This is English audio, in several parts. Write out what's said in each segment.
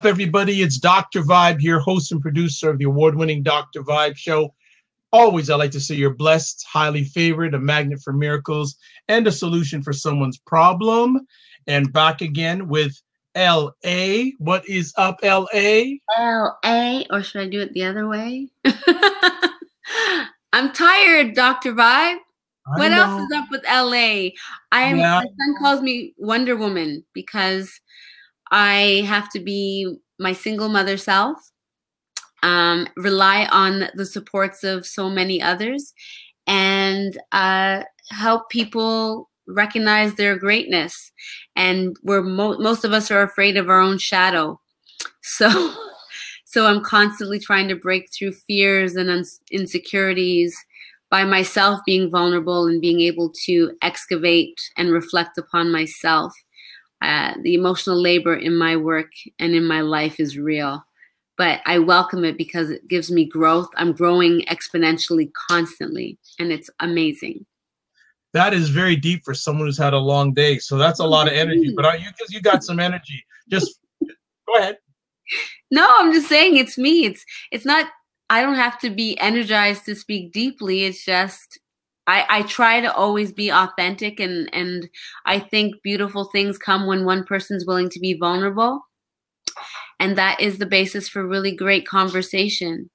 everybody? It's Dr. Vibe here, host and producer of the award-winning Dr. Vibe show. Always, I like to say you're blessed, highly favored, a magnet for miracles, and a solution for someone's problem. And back again with LA. What is up, LA? LA, or should I do it the other way? I'm tired, Dr. Vibe. What else is up with LA? My son calls me Wonder Woman because I have to be my single mother self, rely on the supports of so many others, and help people recognize their greatness. And most of us are afraid of our own shadow. So I'm constantly trying to break through fears and insecurities by myself being vulnerable and being able to excavate and reflect upon myself. The emotional labor in my work and in my life is real, but I welcome it because it gives me growth. I'm growing exponentially constantly, and it's amazing. That is very deep for someone who's had a long day. So that's a lot of energy, but because you got some energy, just go ahead. No, I'm just saying it's me. It's not, I don't have to be energized to speak deeply. It's just, I try to always be authentic, and I think beautiful things come when one person's willing to be vulnerable. And that is the basis for really great conversation.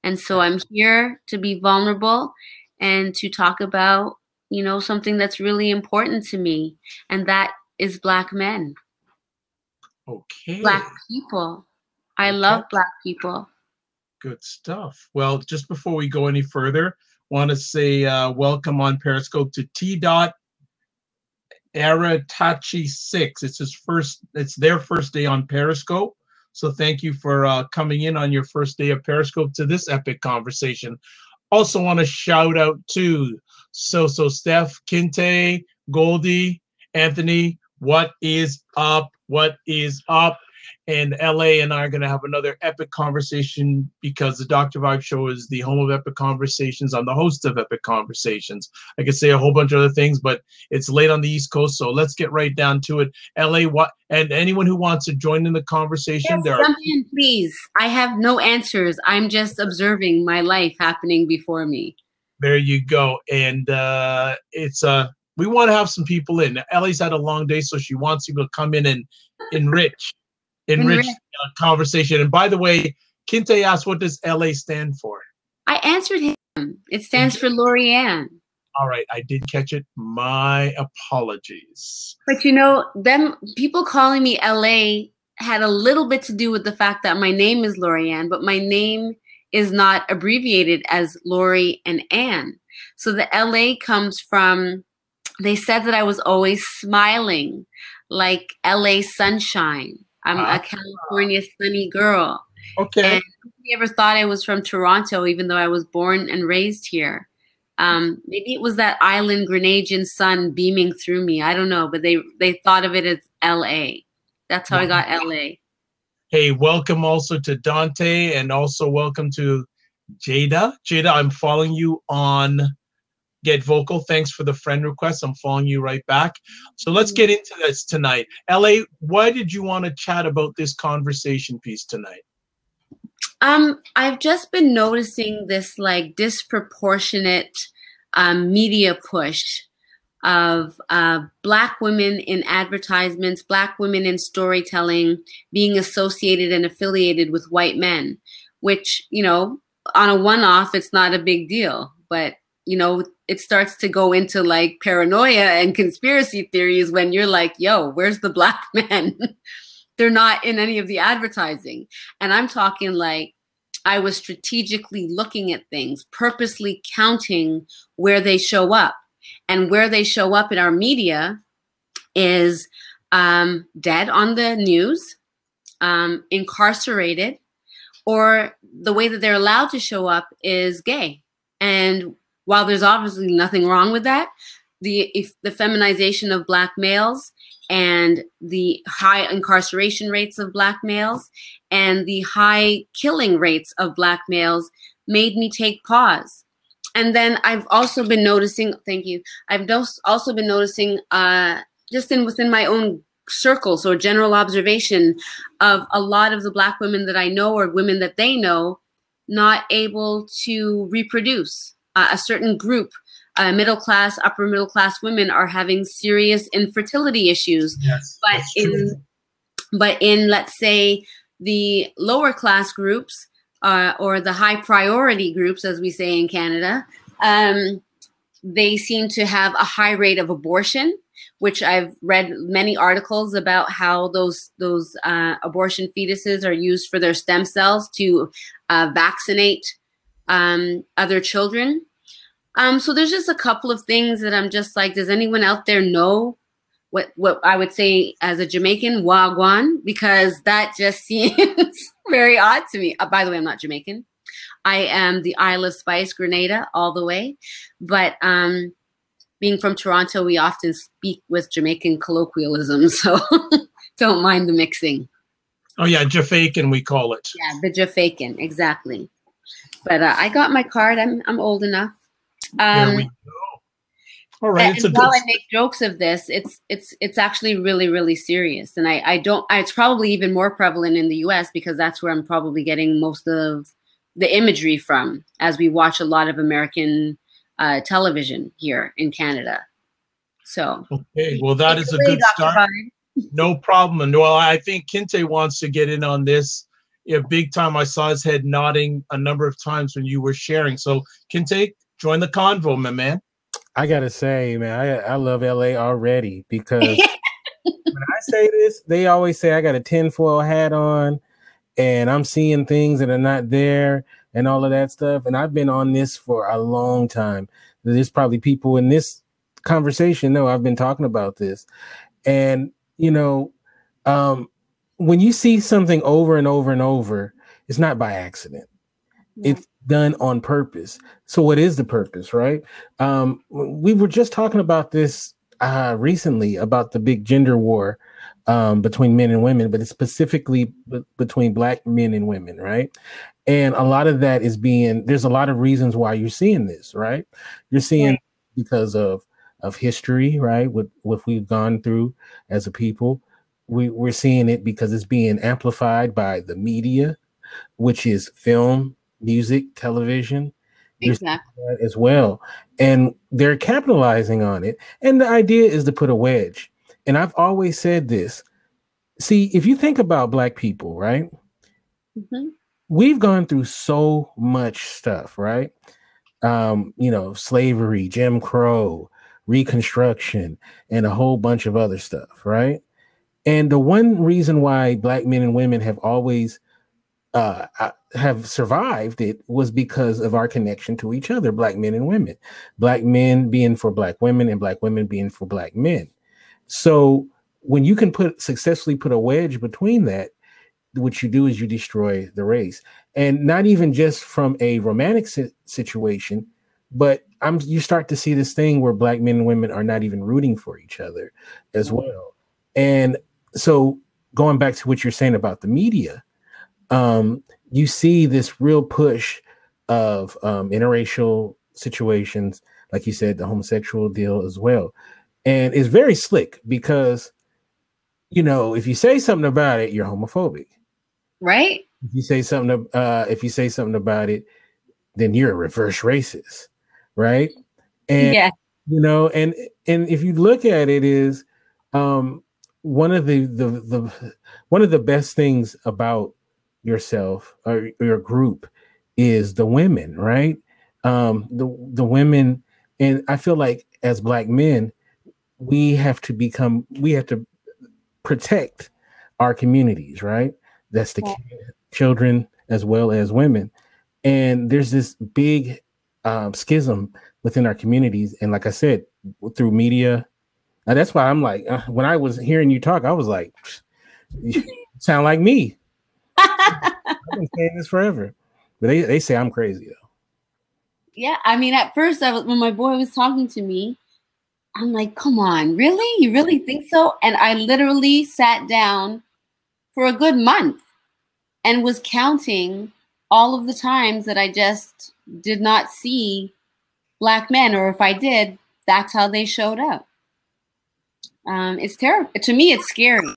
And so I'm here to be vulnerable and to talk about, something that's really important to me. And that is Black men. Okay. Black people. I love Black people. Good stuff. Well, just before we go any further, want to say welcome on Periscope to T.Aratachi6. It's their first day on Periscope. So thank you for coming in on your first day of Periscope to this epic conversation. Also want to shout out to Steph, Kinte, Goldie, Anthony. What is up? What is up? And LA and I are going to have another epic conversation because the Dr. Vibe Show is the home of epic conversations. I'm the host of epic conversations. I could say a whole bunch of other things, but it's late on the East Coast, so let's get right down to it. LA, and anyone who wants to join in the conversation, yes, jump in, please. I have no answers. I'm just observing my life happening before me. There you go. And we want to have some people in. LA's had a long day, so she wants people to come in and enrich conversation. And by the way, Kinte asked, what does LA stand for? I answered him. It stands for Lorianne. All right, I did catch it. My apologies. But them people calling me LA had a little bit to do with the fact that my name is Lorianne, but my name is not abbreviated as Lori and Ann. So the LA comes from, they said that I was always smiling, like LA sunshine. I'm a California sunny girl. Okay. And nobody ever thought I was from Toronto, even though I was born and raised here. Maybe it was that island Grenadian sun beaming through me. I don't know, but they thought of it as LA. That's how I got LA. Hey, welcome also to Dante, and also welcome to Jada. Jada, I'm following you on Get Vocal. Thanks for the friend request. I'm following you right back. So let's get into this tonight. LA, why did you want to chat about this conversation piece tonight? I've just been noticing this disproportionate media push of Black women in advertisements, Black women in storytelling being associated and affiliated with white men, which, on a one-off, it's not a big deal. But, it starts to go into paranoia and conspiracy theories when you're like, yo, where's the Black men? They're not in any of the advertising. And I'm talking I was strategically looking at things, purposely counting where they show up. And where they show up in our media is dead on the news, incarcerated, or the way that they're allowed to show up is gay. And while there's obviously nothing wrong with that, the feminization of Black males and the high incarceration rates of Black males and the high killing rates of Black males made me take pause. And then I've also been noticing, thank you, I've also been noticing just within my own circle, so a general observation of a lot of the Black women that I know or women that they know not able to reproduce. A certain group, middle class, upper middle class women are having serious infertility issues. Yes, but in let's say the lower class groups or the high priority groups, as we say in Canada, they seem to have a high rate of abortion, which I've read many articles about how those abortion fetuses are used for their stem cells to vaccinate other children. So there's just a couple of things that I'm just like, does anyone out there know what I would say as a Jamaican, wagwan? Because that just seems very odd to me. By the way, I'm not Jamaican. I am the Isle of Spice, Grenada, all the way. But being from Toronto, we often speak with Jamaican colloquialisms, so don't mind the mixing. Oh yeah, Jafaican we call it. Yeah, the Jafaican, exactly. But I got my card. I'm old enough. There we go. All right. And while I make jokes of this, it's actually really, really serious. And it's probably even more prevalent in the US because that's where I'm probably getting most of the imagery from as we watch a lot of American television here in Canada. So okay, well that is a good start. No problem. And well, I think Kinte wants to get in on this. Yeah, big time. I saw his head nodding a number of times when you were sharing. So Kinte, join the convo, my man. I gotta say, man, I love LA already because when I say this, they always say I got a tinfoil hat on and I'm seeing things that are not there and all of that stuff. And I've been on this for a long time. There's probably people in this conversation know I've been talking about this. And, you know, when you see something over and over and over, it's not by accident. Yeah. It's done on purpose. So what is the purpose, right? We were just talking about this recently about the big gender war between men and women, but it's specifically between Black men and women, right? And a lot of that is there's a lot of reasons why you're seeing this, right? You're seeing because of history, right? What we've gone through as a people. We're seeing it because it's being amplified by the media, which is film, music, television, exactly, as well. And they're capitalizing on it. And the idea is to put a wedge. And I've always said this. See, if you think about Black people, right? Mm-hmm. We've gone through so much stuff, right? Slavery, Jim Crow, Reconstruction, and a whole bunch of other stuff, right? And the one reason why Black men and women have always have survived it was because of our connection to each other, Black men and women, Black men being for Black women and Black women being for Black men. So when you can successfully put a wedge between that, what you do is you destroy the race. And not even just from a romantic situation, but you start to see this thing where Black men and women are not even rooting for each other as well. And so going back to what you're saying about the media, you see this real push of interracial situations, like you said, the homosexual deal as well. And it's very slick because, if you say something about it, you're homophobic. Right. If you say something about it, then you're a reverse racist. Right. And, and if you look at it is one of the best things about yourself or your group is the women, right? The women, and I feel like as Black men, we have to protect our communities, right? That's the children as well as women. And there's this big schism within our communities. And like I said, through media, that's why I'm like, when I was hearing you talk, I was like, you sound like me. I've been saying this forever, but they say I'm crazy though. Yeah, I mean, at first, when my boy was talking to me, I'm like, "Come on, really? You really think so?" And I literally sat down for a good month and was counting all of the times that I just did not see Black men, or if I did, that's how they showed up. It's terrible. To me, it's scary.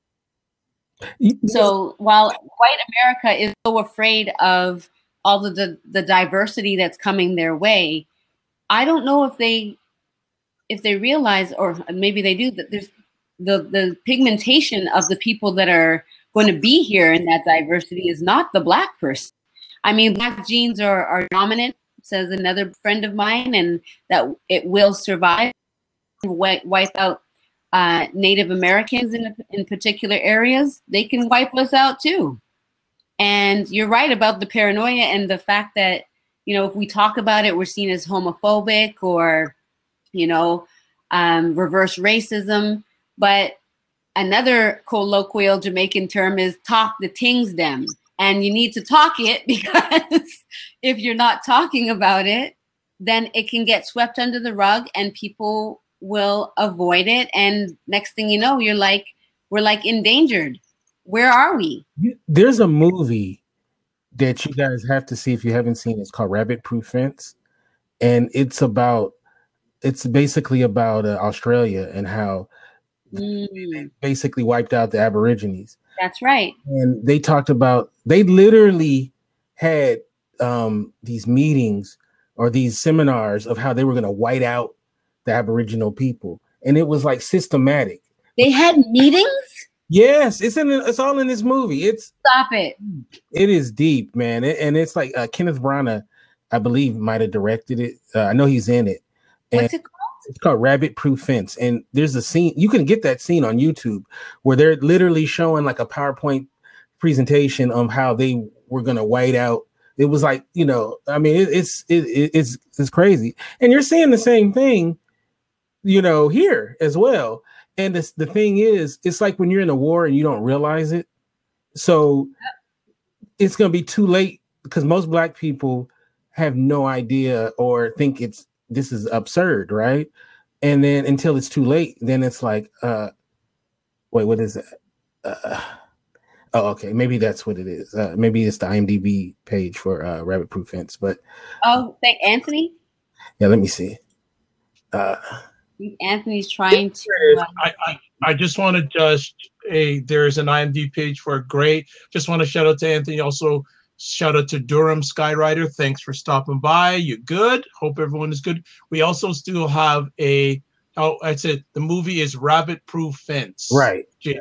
So while white America is so afraid of all of the diversity that's coming their way, I don't know if they realize, or maybe they do, that there's the pigmentation of the people that are going to be here in that diversity is not the Black person. I mean, Black genes are dominant, says another friend of mine, and that it will survive, wipe out Native Americans in particular areas. They can wipe us out too. And you're right about the paranoia and the fact that, you know, if we talk about it, we're seen as homophobic or, you know, reverse racism. But another colloquial Jamaican term is talk the things them. And you need to talk it, because if you're not talking about it, then it can get swept under the rug and people will avoid it. And next thing you know, we're like endangered. Where are we? There's a movie that you guys have to see if you haven't seen. It's called Rabbit Proof Fence. And it's basically about Australia and how they basically wiped out the Aborigines. That's right. And they talked about, they literally had these meetings or these seminars of how they were going to white out the Aboriginal people. And it was like systematic. They had meetings? Yes, it's all in this movie. Stop it. It is deep, man. And it's like Kenneth Branagh, I believe, might have directed it. I know he's in it. What's it called? It's called Rabbit Proof Fence. And there's a scene, you can get that scene on YouTube, where they're literally showing like a PowerPoint presentation of how they were going to white out. It was like, you know, I mean, it's crazy. And you're seeing the same thing, you know, here as well. And the thing is, it's like when you're in a war and you don't realize it. So it's going to be too late, because most Black people have no idea or think this is absurd, right? And then until it's too late, then it's like, wait, what is that? Oh, okay, maybe that's what it is. Maybe it's the IMDb page for Rabbit Proof Fence. But thank Anthony. Yeah, let me see. Anthony's trying to. I just want to there's an IMDb page for a great. Just want to shout out to Anthony. Also, shout out to Durham Skyrider. Thanks for stopping by. You good? Hope everyone is good. We also still have I said the movie is Rabbit Proof Fence. Right. Yeah.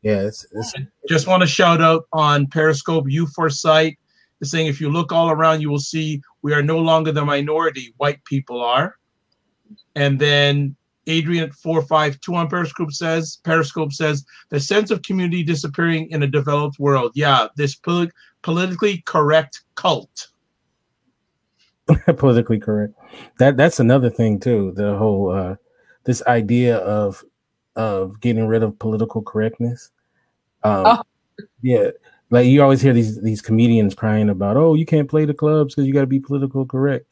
Yeah. Just want to shout out on Periscope. U4Sight is saying, if you look all around, you will see we are no longer the minority. White people are. And then Adrian 452 on Periscope says the sense of community disappearing in a developed world. Yeah, this politically correct cult. Politically correct. That's another thing too. The whole this idea of getting rid of political correctness. Yeah, like you always hear these comedians crying about, oh, you can't play the clubs because you got to be political correct.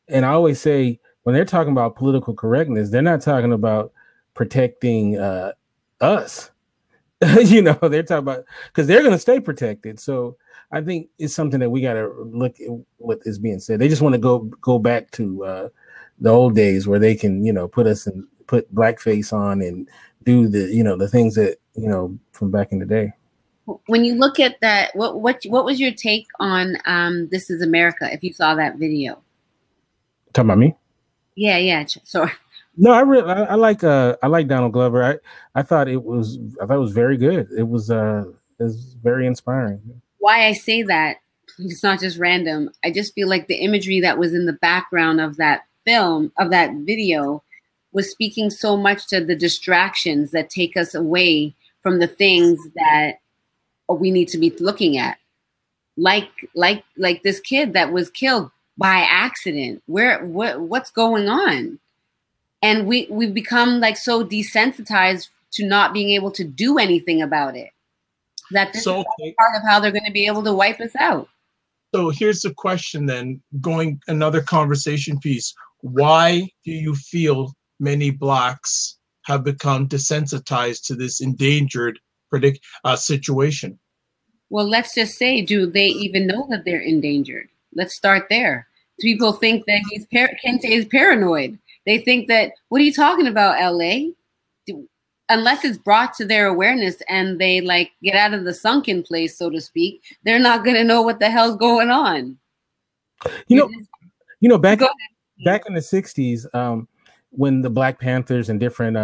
And I always say, when they're talking about political correctness, they're not talking about protecting us. You know, they're talking about, because they're going to stay protected. So I think it's something that we got to look at what is being said. They just want to go back to the old days where they can, you know, put blackface on and do the things that, you know, from back in the day. When you look at that, what was your take on This Is America? If you saw that video, talking about me. Yeah. Sorry. No, I like Donald Glover. I thought it was very good. It was very inspiring. Why I say that, it's not just random. I just feel like the imagery that was in the background of that film, of that video, was speaking so much to the distractions that take us away from the things that we need to be looking at. Like this kid that was killed by accident. What's going on? And we've become like so desensitized to not being able to do anything about it, that this is part of how they're going to be able to wipe us out. So here's the question then, going another conversation piece. Why do you feel many Blacks have become desensitized to this endangered situation? Well, let's just say, do they even know that they're endangered? Let's start there. People think that Kente is paranoid. They think that, what are you talking about, LA? Unless it's brought to their awareness and they like get out of the sunken place, so to speak, they're not going to know what the hell's going on. Back in the 60s, when the Black Panthers and different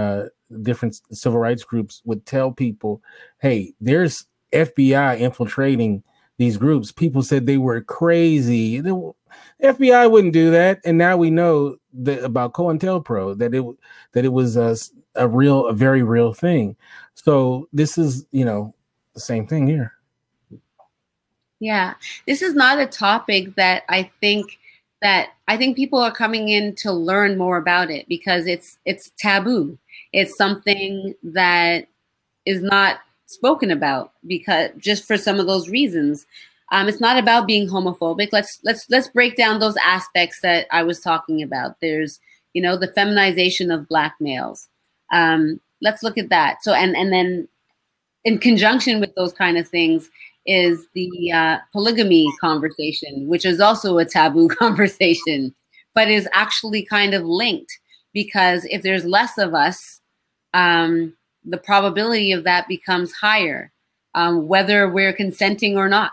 civil rights groups would tell people, hey, there's FBI infiltrating these groups, people said they were crazy. The FBI wouldn't do that. And now we know that about COINTELPRO, that it was a very real thing. So this is, the same thing here. Yeah, this is not a topic that I think people are coming in to learn more about it, because it's taboo. It's something that is not spoken about, because just for some of those reasons. It's not about being homophobic. Let's break down those aspects that I was talking about. There's, the feminization of Black males. Let's look at that. So, and then in conjunction with those kind of things is the polygamy conversation, which is also a taboo conversation, but is actually kind of linked, because if there's less of us, the probability of that becomes higher, whether we're consenting or not,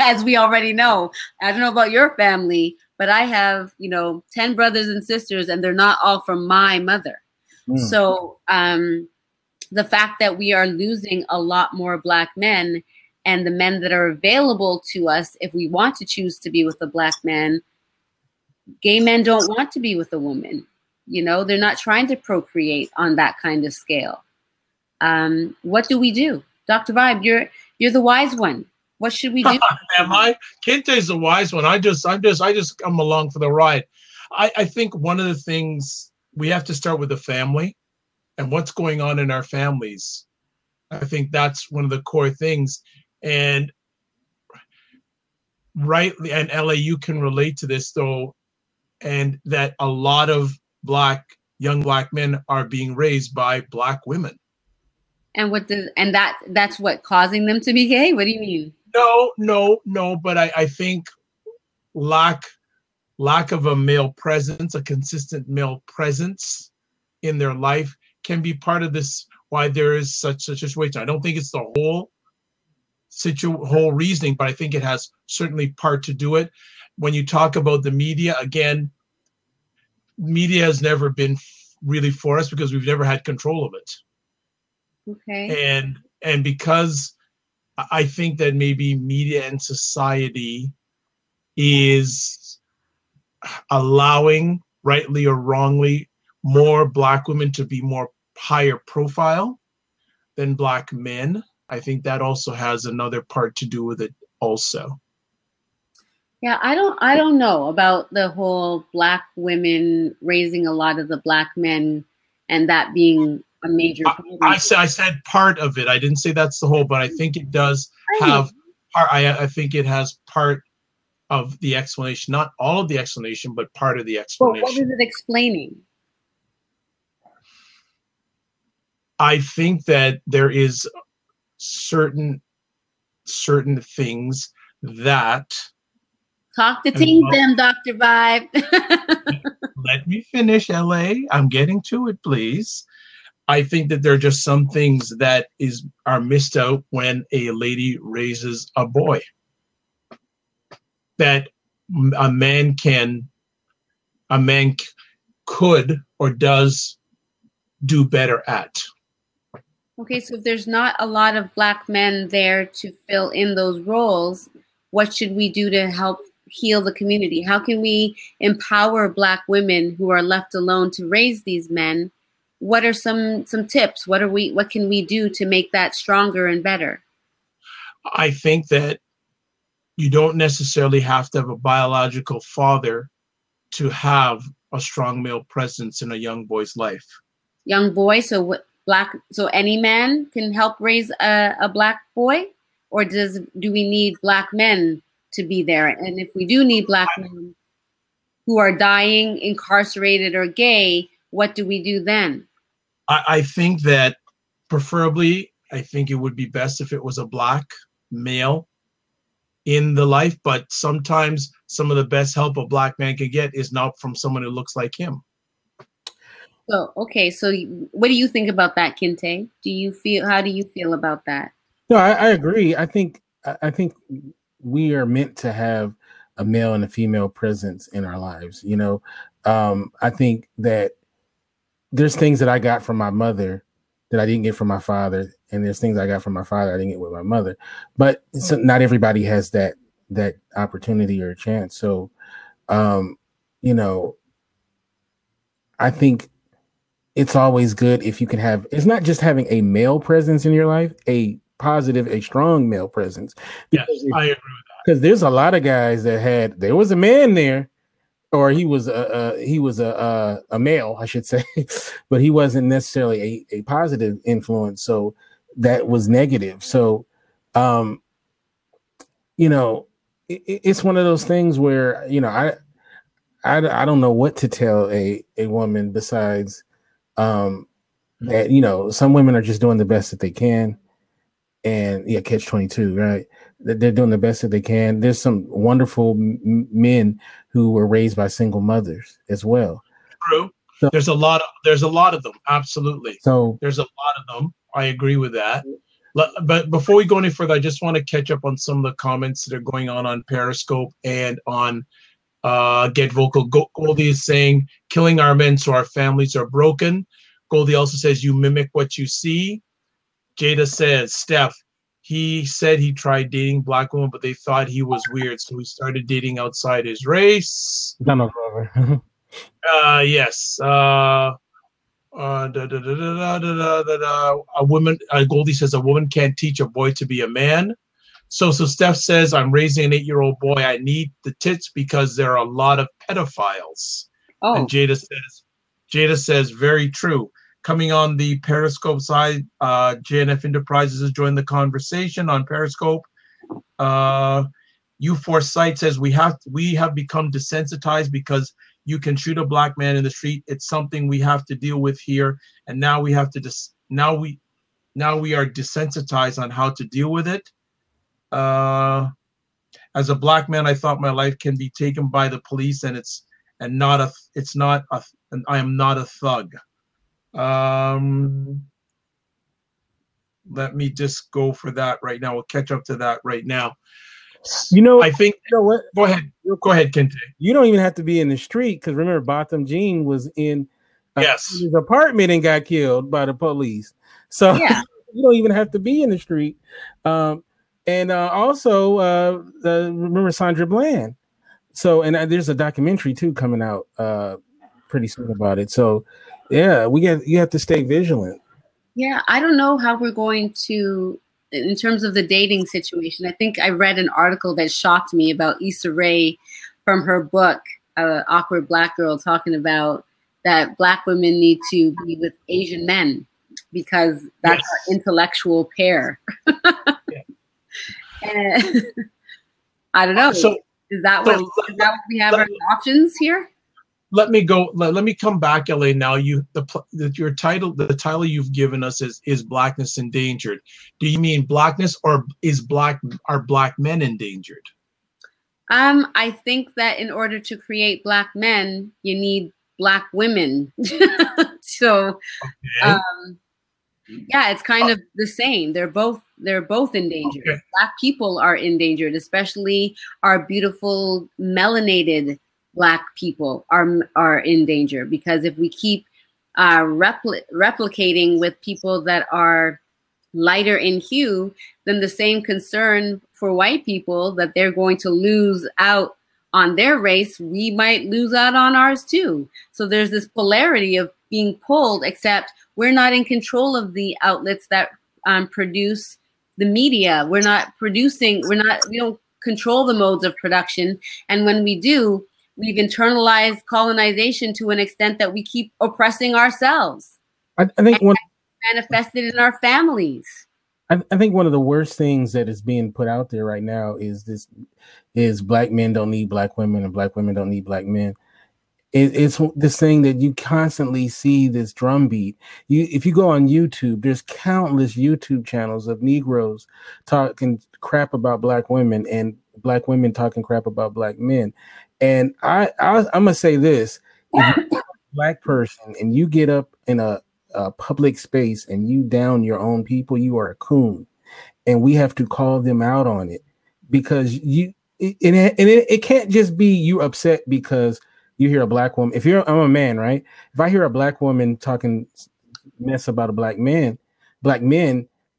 as we already know. I don't know about your family, but I have, 10 brothers and sisters, and they're not all from my mother. So the fact that we are losing a lot more Black men, and the men that are available to us, if we want to choose to be with a Black man, gay men don't want to be with a woman. They're not trying to procreate on that kind of scale. What do we do? Dr. Vibe, you're the wise one. What should we do? Am I? Kente's the wise one. I just come along for the ride. I think one of the things, we have to start with the family and what's going on in our families. I think that's one of the core things. And rightly, and LA, you can relate to this though, and that a lot of young Black men are being raised by Black women. And that's what causing them to be gay? What do you mean? No, but I think lack of a male presence, a consistent male presence in their life can be part of this, why there is such a situation. I don't think it's the whole reasoning, but I think it has certainly part to do it. When you talk about the media, again, media has never been really for us because we've never had control of it. Okay. And because I think that maybe media and society is allowing, rightly or wrongly, more Black women to be more higher profile than Black men. I think that also has another part to do with it also. Yeah, I don't know about the whole Black women raising a lot of the Black men and that being a major problem. I said part of it. I didn't say that's the whole, but I think it does have part. I think it has part of the explanation, not all of the explanation, but part of the explanation. Well, what is it explaining? I think that there is certain things that. Talk to team them, Dr. Vibe. Let me finish, LA. I'm getting to it, please. I think that there are just some things that are missed out when a lady raises a boy that a man could or does do better at. Okay, so if there's not a lot of Black men there to fill in those roles, what should we do to help heal the community? How can we empower Black women who are left alone to raise these men? What are some tips? What can we do to make that stronger and better? I think that you don't necessarily have to have a biological father to have a strong male presence in a young boy's life. Young boy, so any man can help raise a Black boy, or do we need Black men to be there? And if we do need Black men who are dying, incarcerated, or gay, what do we do then? I think that preferably, I think it would be best if it was a Black male in the life, but sometimes some of the best help a Black man can get is not from someone who looks like him. So, okay. So what do you think about that, Kinte? How do you feel about that? No, I agree. I think we are meant to have a male and a female presence in our lives. You know, I think that there's things that I got from my mother that I didn't get from my father, and there's things I got from my father I didn't get with my mother. But not everybody has that opportunity or chance. So, you know, I think it's always good if you can have. It's not just having a male presence in your life, a positive, a strong male presence. Yes, I agree with that. Because there's a lot of guys that there was a man there, or he was a male, I should say, but he wasn't necessarily a positive influence. So that was negative. So, you know, it's one of those things where, you know, I don't know what to tell a woman besides that, you know, some women are just doing the best that they can. And yeah, catch 22, right? They're doing the best that they can. There's some wonderful men who were raised by single mothers as well. True. So, there's a lot of them. Absolutely. So there's a lot of them. I agree with that. But before we go any further, I just want to catch up on some of the comments that are going on Periscope and on Get Vocal. Goldie is saying, killing our men so our families are broken. Goldie also says, you mimic what you see. Jada says, Steph, he said he tried dating black women, but they thought he was weird, so he started dating outside his race. Yes. A woman, Goldie says, a woman can't teach a boy to be a man. So Steph says, I'm raising an 8-year-old boy. I need the tits because there are a lot of pedophiles. Oh. And Jada says, very true. Coming on the Periscope side, JNF Enterprises has joined the conversation on Periscope. U4 Site says we have become desensitized because you can shoot a black man in the street. It's something we have to deal with here, and now we have to now we are desensitized on how to deal with it. As a black man, I thought my life can be taken by the police, and I am not a thug. Let me just go for that right now. We'll catch up to that right now. You know, I think. You know what? Go ahead. Go ahead, Kente. You don't even have to be in the street because remember, Botham Jean was in his apartment and got killed by the police. So yeah. You don't even have to be in the street. And also, remember Sandra Bland. So, and there's a documentary too coming out pretty soon about it. So, yeah, you have to stay vigilant. Yeah, I don't know how we're going to, in terms of the dating situation. I think I read an article that shocked me about Issa Rae from her book, Awkward Black Girl, talking about that black women need to be with Asian men because that's our intellectual pair. And I don't know. So is that what we have as options here? Let me go. Let me come back, LA. Now, the title you've given us is Blackness Endangered. Do you mean blackness, or are black men endangered? I think that in order to create black men, you need black women. So, okay. Yeah, it's kind of the same. They're both endangered. Okay. Black people are endangered, especially our beautiful melanated Black people are in danger, because if we keep replicating with people that are lighter in hue, then the same concern for white people that they're going to lose out on their race, we might lose out on ours too. So there's this polarity of being pulled, except we're not in control of the outlets that produce the media. We don't control the modes of production. And when we do, we've internalized colonization to an extent that we keep oppressing ourselves. I think manifested in our families. I think one of the worst things that is being put out there right now is black men don't need black women and black women don't need black men. It's this thing that you constantly see, this drumbeat. If you go on YouTube, there's countless YouTube channels of Negroes talking crap about black women and black women talking crap about black men. And I'm gonna say this: Black person and you get up in a public space and you down your own people, you are a coon. And we have to call them out on it, because it can't just be you upset because you hear a Black woman. I'm a man, right? If I hear a Black woman talking mess about a black men,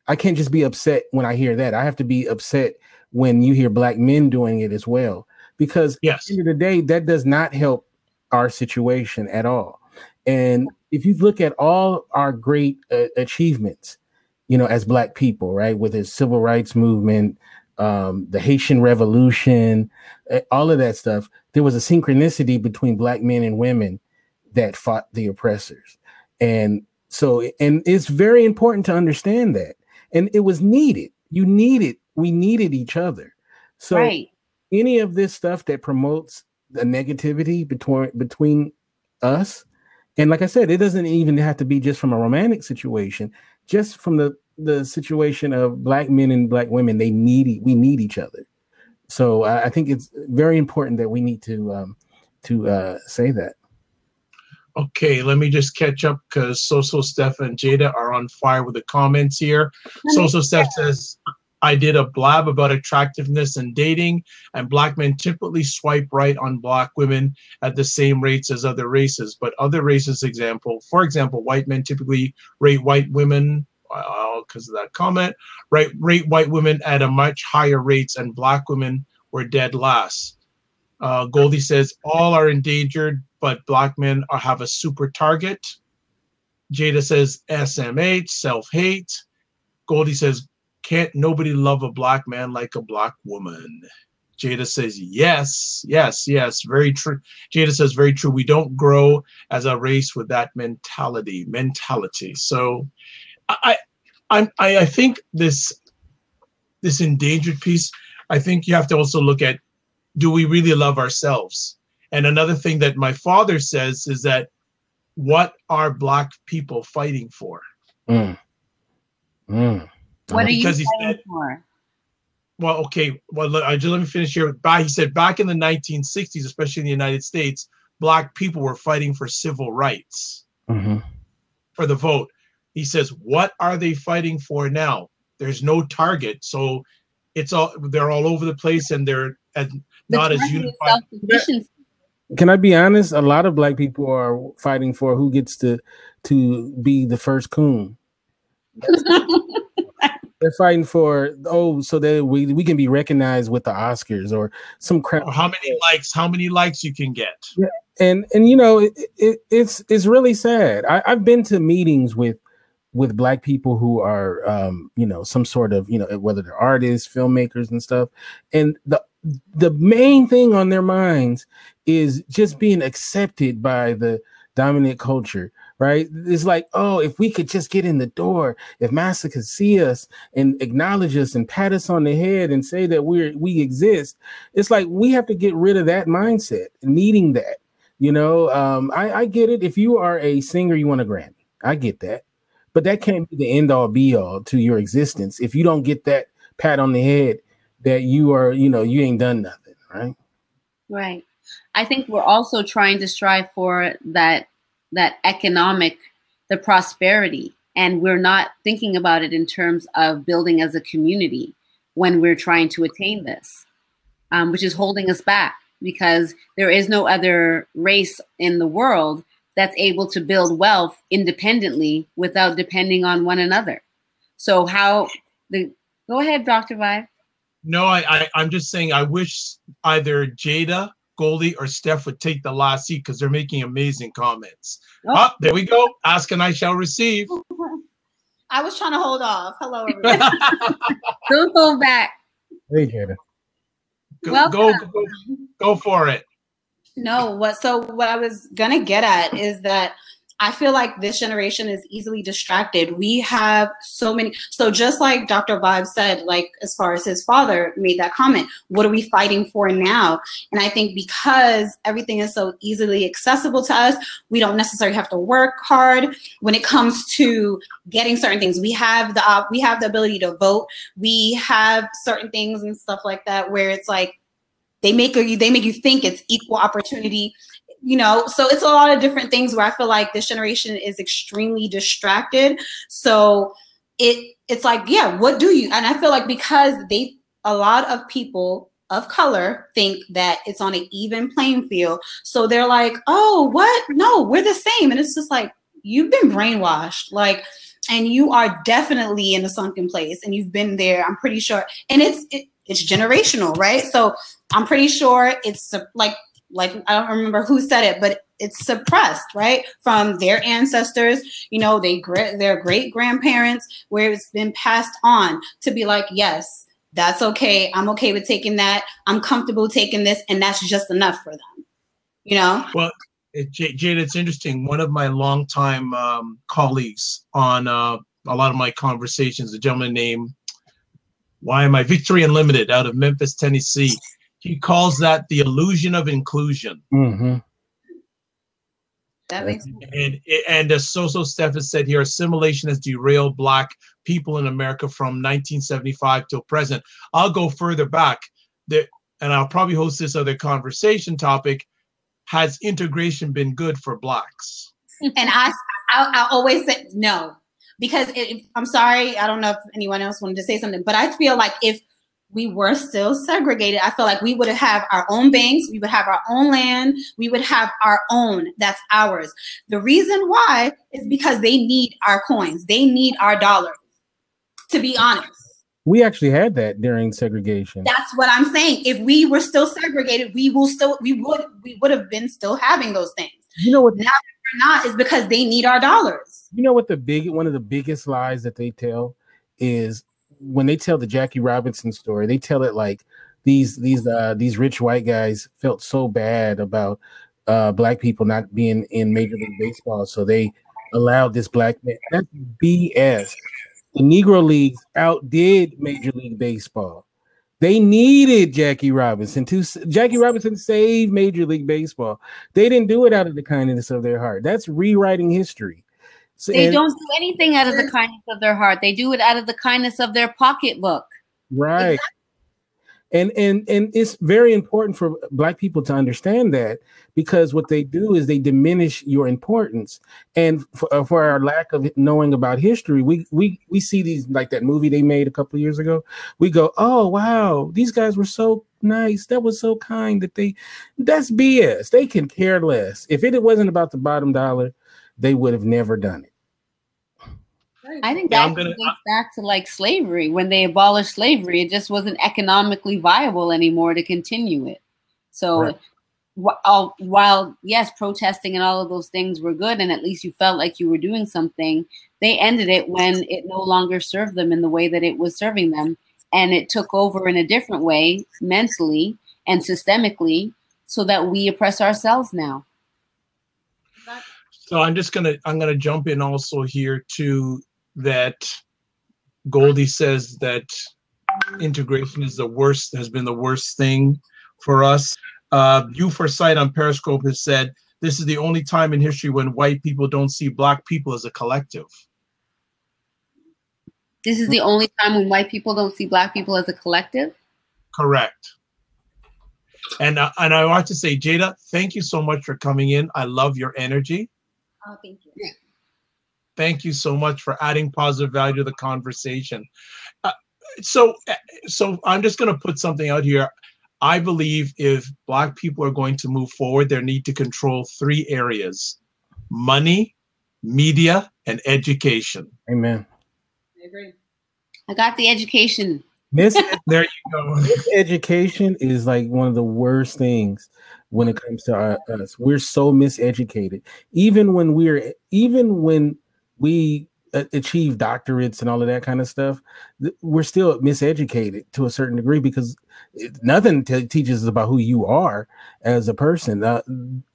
I can't just be upset when I hear that. I have to be upset when you hear Black men doing it as well, because at the end of the day, that does not help our situation at all. And if you look at all our great achievements, as Black people, right, with the civil rights movement, the Haitian Revolution, all of that stuff, there was a synchronicity between Black men and women that fought the oppressors. And it's very important to understand that. And it was needed. We needed each other. So any of this stuff that promotes the negativity between us, and like I said, it doesn't even have to be just from a romantic situation, just from the situation of Black men and Black women. We need each other. So I think it's very important that we need to say that. Okay, let me just catch up because So Steph and Jada are on fire with the comments here. So Steph says, I did a blab about attractiveness and dating, and Black men typically swipe right on Black women at the same rates as other races. But other races, for example, white men typically rate white women, because of that comment, rate white women at a much higher rates, and Black women were dead last. Goldie says, all are endangered, but Black men have a super target. Jada says, SMH, self-hate. Goldie says, can't nobody love a Black man like a Black woman. Jada says, yes, very true. Jada says, very true. We don't grow as a race with that mentality. So I think this endangered piece, I think you have to also look at, do we really love ourselves? And another thing that my father says is that, what are Black people fighting for? What are you fighting for? Well, okay. Well, let me finish here. He said back in the 1960s, especially in the United States, Black people were fighting for civil rights, for the vote. He says, what are they fighting for now? There's no target. So they're all over the place, and they're not as unified. Can I be honest? A lot of Black people are fighting for who gets to be the first coon. They're fighting for so that we can be recognized with the Oscars or some crap. Or how many likes you can get. Yeah. And it's really sad. I've been to meetings with Black people who are some sort of whether they're artists, filmmakers and stuff, and the main thing on their minds is just being accepted by the dominant culture, right? It's like, if we could just get in the door, if Master could see us and acknowledge us and pat us on the head and say that we exist. It's like we have to get rid of that mindset, needing that. I get it. If you are a singer, you want a Grammy. I get that. But that can't be the end all be all to your existence. If you don't get that pat on the head that you are, you ain't done nothing, right? Right. I think we're also trying to strive for that economic, the prosperity, and we're not thinking about it in terms of building as a community when we're trying to attain this, which is holding us back, because there is no other race in the world that's able to build wealth independently without depending on one another. So go ahead, Dr. Vibe. No, I'm just saying, I wish either Jada, Goldie, or Steph would take the last seat, because they're making amazing comments. There we go. Ask and I shall receive. I was trying to hold off. Hello, everybody. Don't hold back. Hey, Jada. Go for it. No, what I was gonna get at is that I feel like this generation is easily distracted. We have so just like Dr. Vibe said, like as far as his father made that comment, what are we fighting for now? And I think because everything is so easily accessible to us, we don't necessarily have to work hard when it comes to getting certain things. We have the ability to vote. We have certain things and stuff like that where it's like they make you think it's equal opportunity. you know, so it's a lot of different things where I feel like this generation is extremely distracted. So it's like, yeah, what do you? And I feel like because a lot of people of color think that it's on an even playing field. So they're like, oh, what? No, we're the same. And it's just like, you've been brainwashed, like, and you are definitely in a sunken place and you've been there, I'm pretty sure. And it's generational, right? So I'm pretty sure it's like I don't remember who said it, but it's suppressed, right? From their ancestors, you know, their great grandparents, where it's been passed on to be like, yes, that's okay. I'm okay with taking that. I'm comfortable taking this. And that's just enough for them, you know? Well, Jade, it's interesting. One of my longtime colleagues on a lot of my conversations, a gentleman named Victory Unlimited out of Memphis, Tennessee. He calls that the illusion of inclusion. Mm-hmm. That makes sense. And as Steph has said here, assimilation has derailed Black people in America from 1975 till present. I'll go further back, and I'll probably host this other conversation topic. Has integration been good for Blacks? And I always say no, because I'm sorry, I don't know if anyone else wanted to say something, but I feel like if we were still segregated, I feel like we would have our own banks, we would have our own land, we would have our own, that's ours. The reason why is because they need our coins, they need our dollars, to be honest. We actually had that during segregation. That's what I'm saying. If we were still segregated, we would have been still having those things. You know what? Now we're not, is because they need our dollars. You know what one of the biggest lies that they tell is when they tell the Jackie Robinson story. They tell it like these rich white guys felt so bad about Black people not being in Major League Baseball, so they allowed this Black man. That's BS. The Negro Leagues outdid Major League Baseball. They needed Jackie Robinson. Jackie Robinson saved Major League Baseball. They didn't do it out of the kindness of their heart. That's rewriting history. So, they don't do anything out of the kindness of their heart. They do it out of the kindness of their pocketbook. Right. Exactly. And it's very important for Black people to understand that, because what they do is they diminish your importance. And for our lack of knowing about history, we see these, like that movie they made a couple of years ago. We go, oh, wow, these guys were so nice. That was so kind that's BS. They can care less. If it wasn't about the bottom dollar, they would have never done it. I think that goes back to like slavery. When they abolished slavery, it just wasn't economically viable anymore to continue it. So right. While, yes, protesting and all of those things were good, and at least you felt like you were doing something, they ended it when it no longer served them in the way that it was serving them. And it took over in a different way, mentally and systemically, so that we oppress ourselves now. So I'm gonna jump in also here too, that Goldie says that integration has been the worst thing for us. You for Sight on Periscope has said this is the only time in history when white people don't see Black people as a collective. This is the only time when white people don't see Black people as a collective? Correct. And I want to say, Jada, thank you so much for coming in. I love your energy. Oh, thank you. Thank you so much for adding positive value to the conversation. So I'm just going to put something out here. I believe if Black people are going to move forward, they need to control 3 areas: money, media, and education. Amen. I agree. I got the education. There you go. Education is like one of the worst things when it comes to us. We're so miseducated. Even when we achieve doctorates and all of that kind of stuff, we're still miseducated to a certain degree, because nothing teaches us about who you are as a person.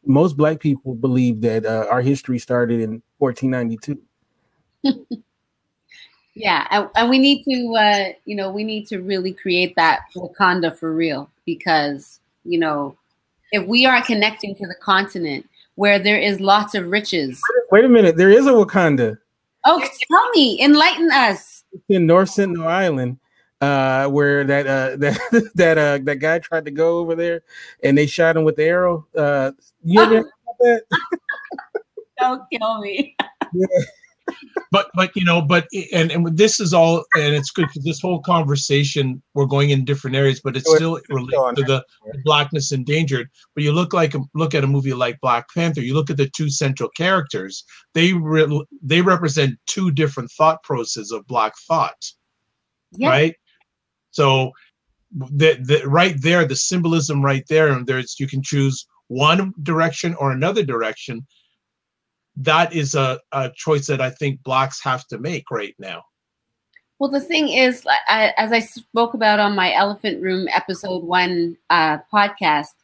Most Black people believe that our history started in 1492. Yeah, and we need to, we need to really create that Wakanda for real, because, if we aren't connecting to the continent where there is lots of riches. Wait a minute, there is a Wakanda. Oh, tell me, enlighten us. It's in North Sentinel Island. where that guy tried to go over there and they shot him with the arrow. You ever heard about that? Don't kill me. Yeah. But and this is all, and it's good because this whole conversation, we're going in different areas, but it's still related to the Blackness Endangered. But you look at a movie like Black Panther, you look at the two central characters, they represent two different thought processes of Black thought. Yeah. Right? So the right there, the symbolism right there, and you can choose one direction or another direction. That is a choice that I think Blacks have to make right now. Well, the thing is, as I spoke about on my Elephant Room episode 1 podcast,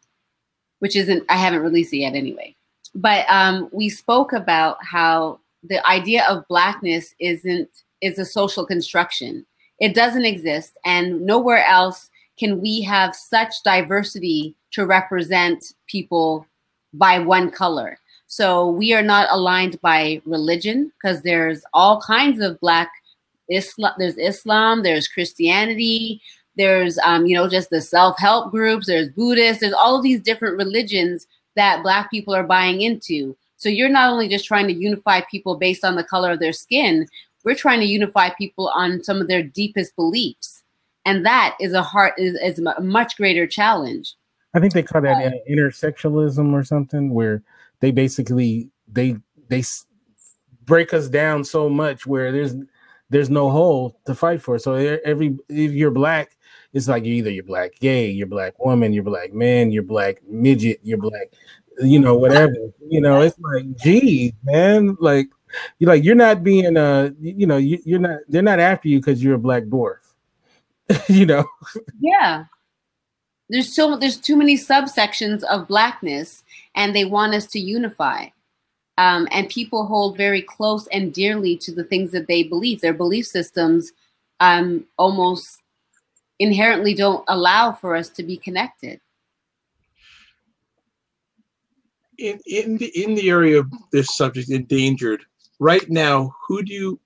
which I haven't released it yet anyway, but we spoke about how the idea of Blackness is a social construction. It doesn't exist, and nowhere else can we have such diversity to represent people by one color. So we are not aligned by religion because there's all kinds of Black Islam. There's Islam, there's Christianity, there's just the self-help groups, there's Buddhists, there's all of these different religions that Black people are buying into. So you're not only just trying to unify people based on the color of their skin, we're trying to unify people on some of their deepest beliefs. And that is a much greater challenge. I think they call that intersectionalism or something, where they basically they break us down so much where there's no hole to fight for. So if you're Black, it's like you're Black gay, you're Black woman, you're Black man, you're Black midget, you're Black, whatever. It's like, geez, man, you're not being you're not. They're not after you because you're a Black dwarf. Yeah. There's too many subsections of Blackness, and they want us to unify. And people hold very close and dearly to the things that they believe. Their belief systems almost inherently don't allow for us to be connected. In the area of this subject, endangered, right now, who do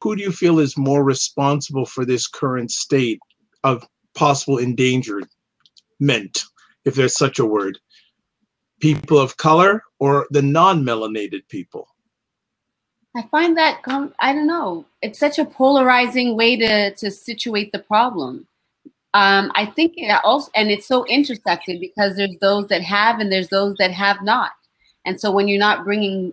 you feel is more responsible for this current state of possible endangerment, if there's such a word? People of color or the non-melanated people? I find that, I don't know, it's such a polarizing way to situate the problem. I think it also, and it's so intersected because there's those that have and there's those that have not. And so when you're not bringing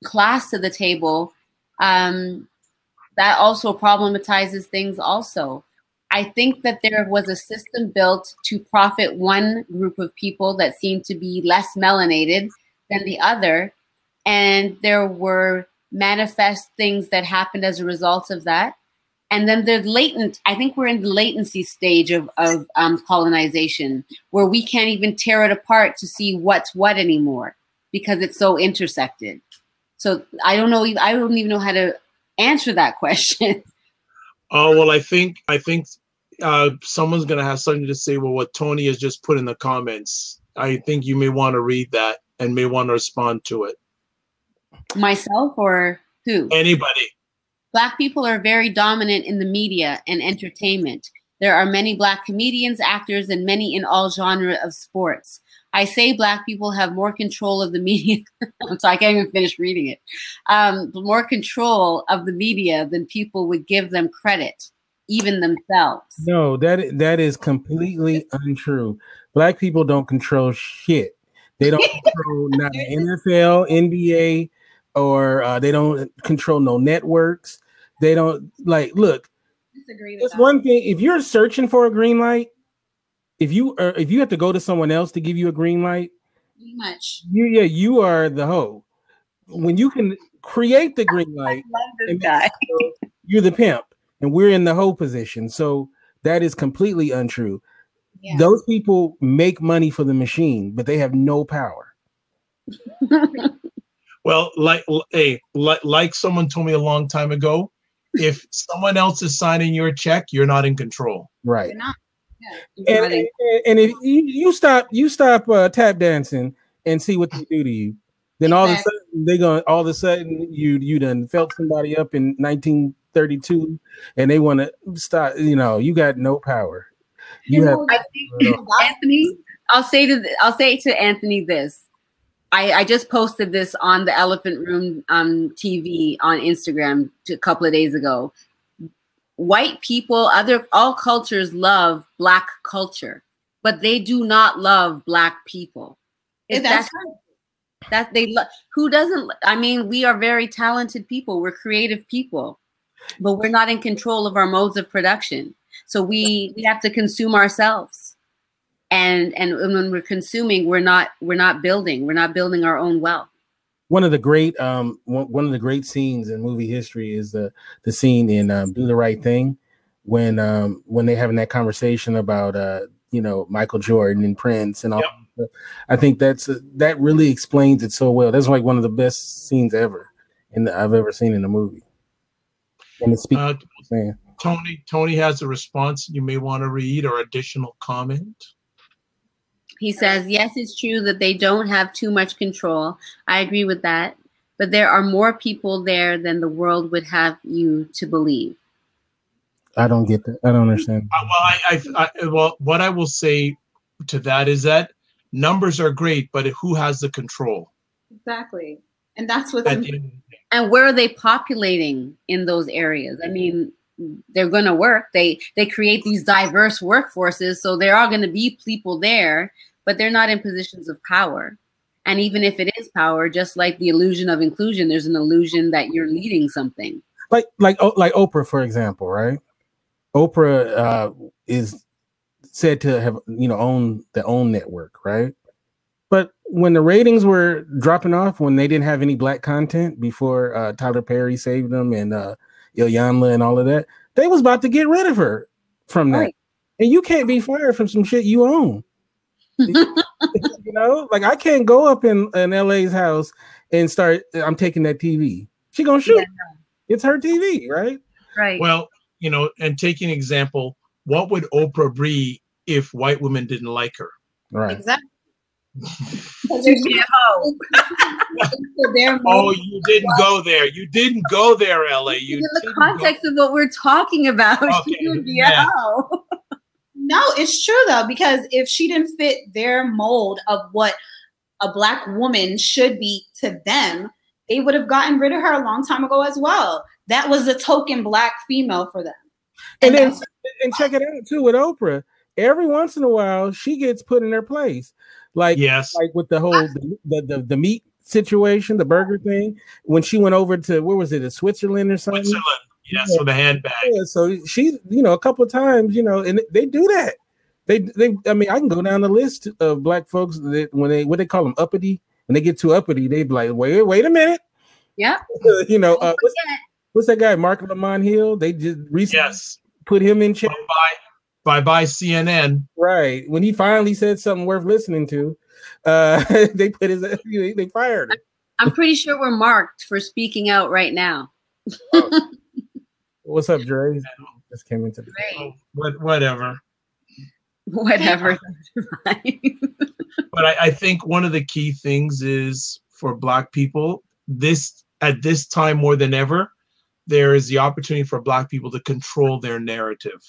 class to the table, that also problematizes things also. I think that there was a system built to profit one group of people that seemed to be less melanated than the other. And there were manifest things that happened as a result of that. And then the latent, I think we're in the latency stage of colonization, where we can't even tear it apart to see what's what anymore because it's so intersected. So I don't even know how to answer that question. Oh, well, I think someone's going to have something to say. Well, what Tony has just put in the comments, I think you may want to read that and may want to respond to it. Myself or who? Anybody. Black people are very dominant in the media and entertainment. There are many Black comedians, actors, and many in all genres of sports. I say Black people have more control of the media. I'm sorry, I can't even finish reading it. More control of the media than people would give them credit, even themselves. No, that is completely untrue. Black people don't control shit. They don't control not the NFL, NBA, or they don't control no networks. They don't look. It's one thing if you're searching for a green light. If you have to go to someone else to give you a green light, pretty much. You are the hoe. When you can create the green light, I love this guy. You're the pimp, and we're in the hoe position. So that is completely untrue. Yeah. Those people make money for the machine, but they have no power. Well, like someone told me a long time ago, if someone else is signing your check, you're not in control. Right. You're not. Yeah, and if you stop tap dancing and see what they do to you, then all of a sudden you done felt somebody up in 32, and they want to stop. You know, you got no power. I think, Anthony, I'll say to Anthony this. I just posted this on the Elephant Room TV on Instagram a couple of days ago. White people, all cultures love Black culture, but they do not love Black people. That's right. That they who doesn't? I mean, we are very talented people. We're creative people, but we're not in control of our modes of production. So we have to consume ourselves. And when we're consuming, we're not building. We're not building our own wealth. One of the great great scenes in movie history is the scene in Do the Right Thing, when they're having that conversation about Michael Jordan and Prince and all. Yep. I think that really explains it so well. That's like one of the best scenes ever I've ever seen in a movie. And Tony has a response you may want to read or additional comment. He says, yes, it's true that they don't have too much control. I agree with that. But there are more people there than the world would have you to believe. I don't get that. I don't understand. Well, what I will say to that is that numbers are great, but who has the control? Exactly. And that's what's and where are they populating in those areas? I mean, they're going to work. They create these diverse workforces, so there are going to be people there, but they're not in positions of power. And even if it is power, just like the illusion of inclusion, there's an illusion that you're leading something. Like Oprah, for example, right? Oprah is said to have own their own network, right? But when the ratings were dropping off, when they didn't have any Black content before Tyler Perry saved them and Iyanla and all of that, they was about to get rid of her from that. Right. And you can't be fired from some shit you own. Like I can't go up in LA's house and start, I'm taking that TV. She gonna shoot. Yeah, no. It's her TV, right? Right. Well, and taking an example, what would Oprah be if white women didn't like her? Right. Exactly. Oh, you didn't go there. You didn't go there, LA. In the context of what we're talking about, okay. Yeah. No, it's true though, because if she didn't fit their mold of what a Black woman should be to them, they would have gotten rid of her a long time ago as well. That was the token Black female for them. And check it out too with Oprah. Every once in a while, she gets put in her place. Like, yes, like with the whole the meat situation, the burger thing. When she went over to where was it, Switzerland or something? Switzerland, yes, with a handbag. Yeah, so she, a couple of times, and they do that. They I mean, I can go down the list of Black folks that when what they call them uppity. When they get too uppity, they be like, wait a minute. Yeah. What's that guy, Mark Lamont Hill? They just recently put him in check. Bye CNN. Right. When he finally said something worth listening to, they fired him. I'm pretty sure we're marked for speaking out right now. Oh. What's up, Dre? Just came into the whatever. Whatever. But I think one of the key things is for Black people, at this time more than ever, there is the opportunity for Black people to control their narrative.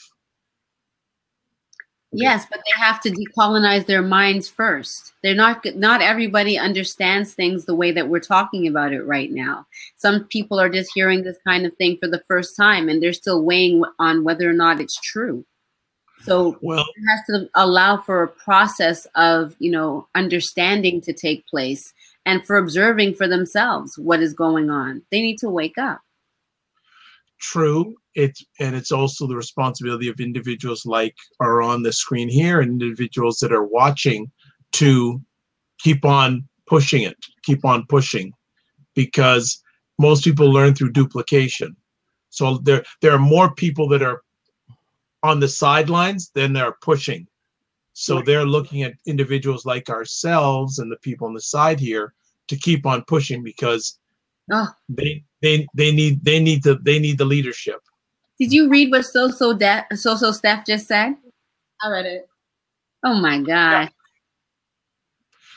Yes, but they have to decolonize their minds first. They're not everybody understands things the way that we're talking about it right now. Some people are just hearing this kind of thing for the first time, and they're still weighing on whether or not it's true. So it has to allow for a process of, understanding to take place and for observing for themselves what is going on. They need to wake up. True. It's also the responsibility of individuals like are on the screen here and individuals that are watching to keep on pushing because most people learn through duplication. So there are more people that are on the sidelines than they're pushing. So they're looking at individuals like ourselves and the people on the side here to keep on pushing because they need the leadership. Did you read what So-So Steph just said? I read it. Oh my God.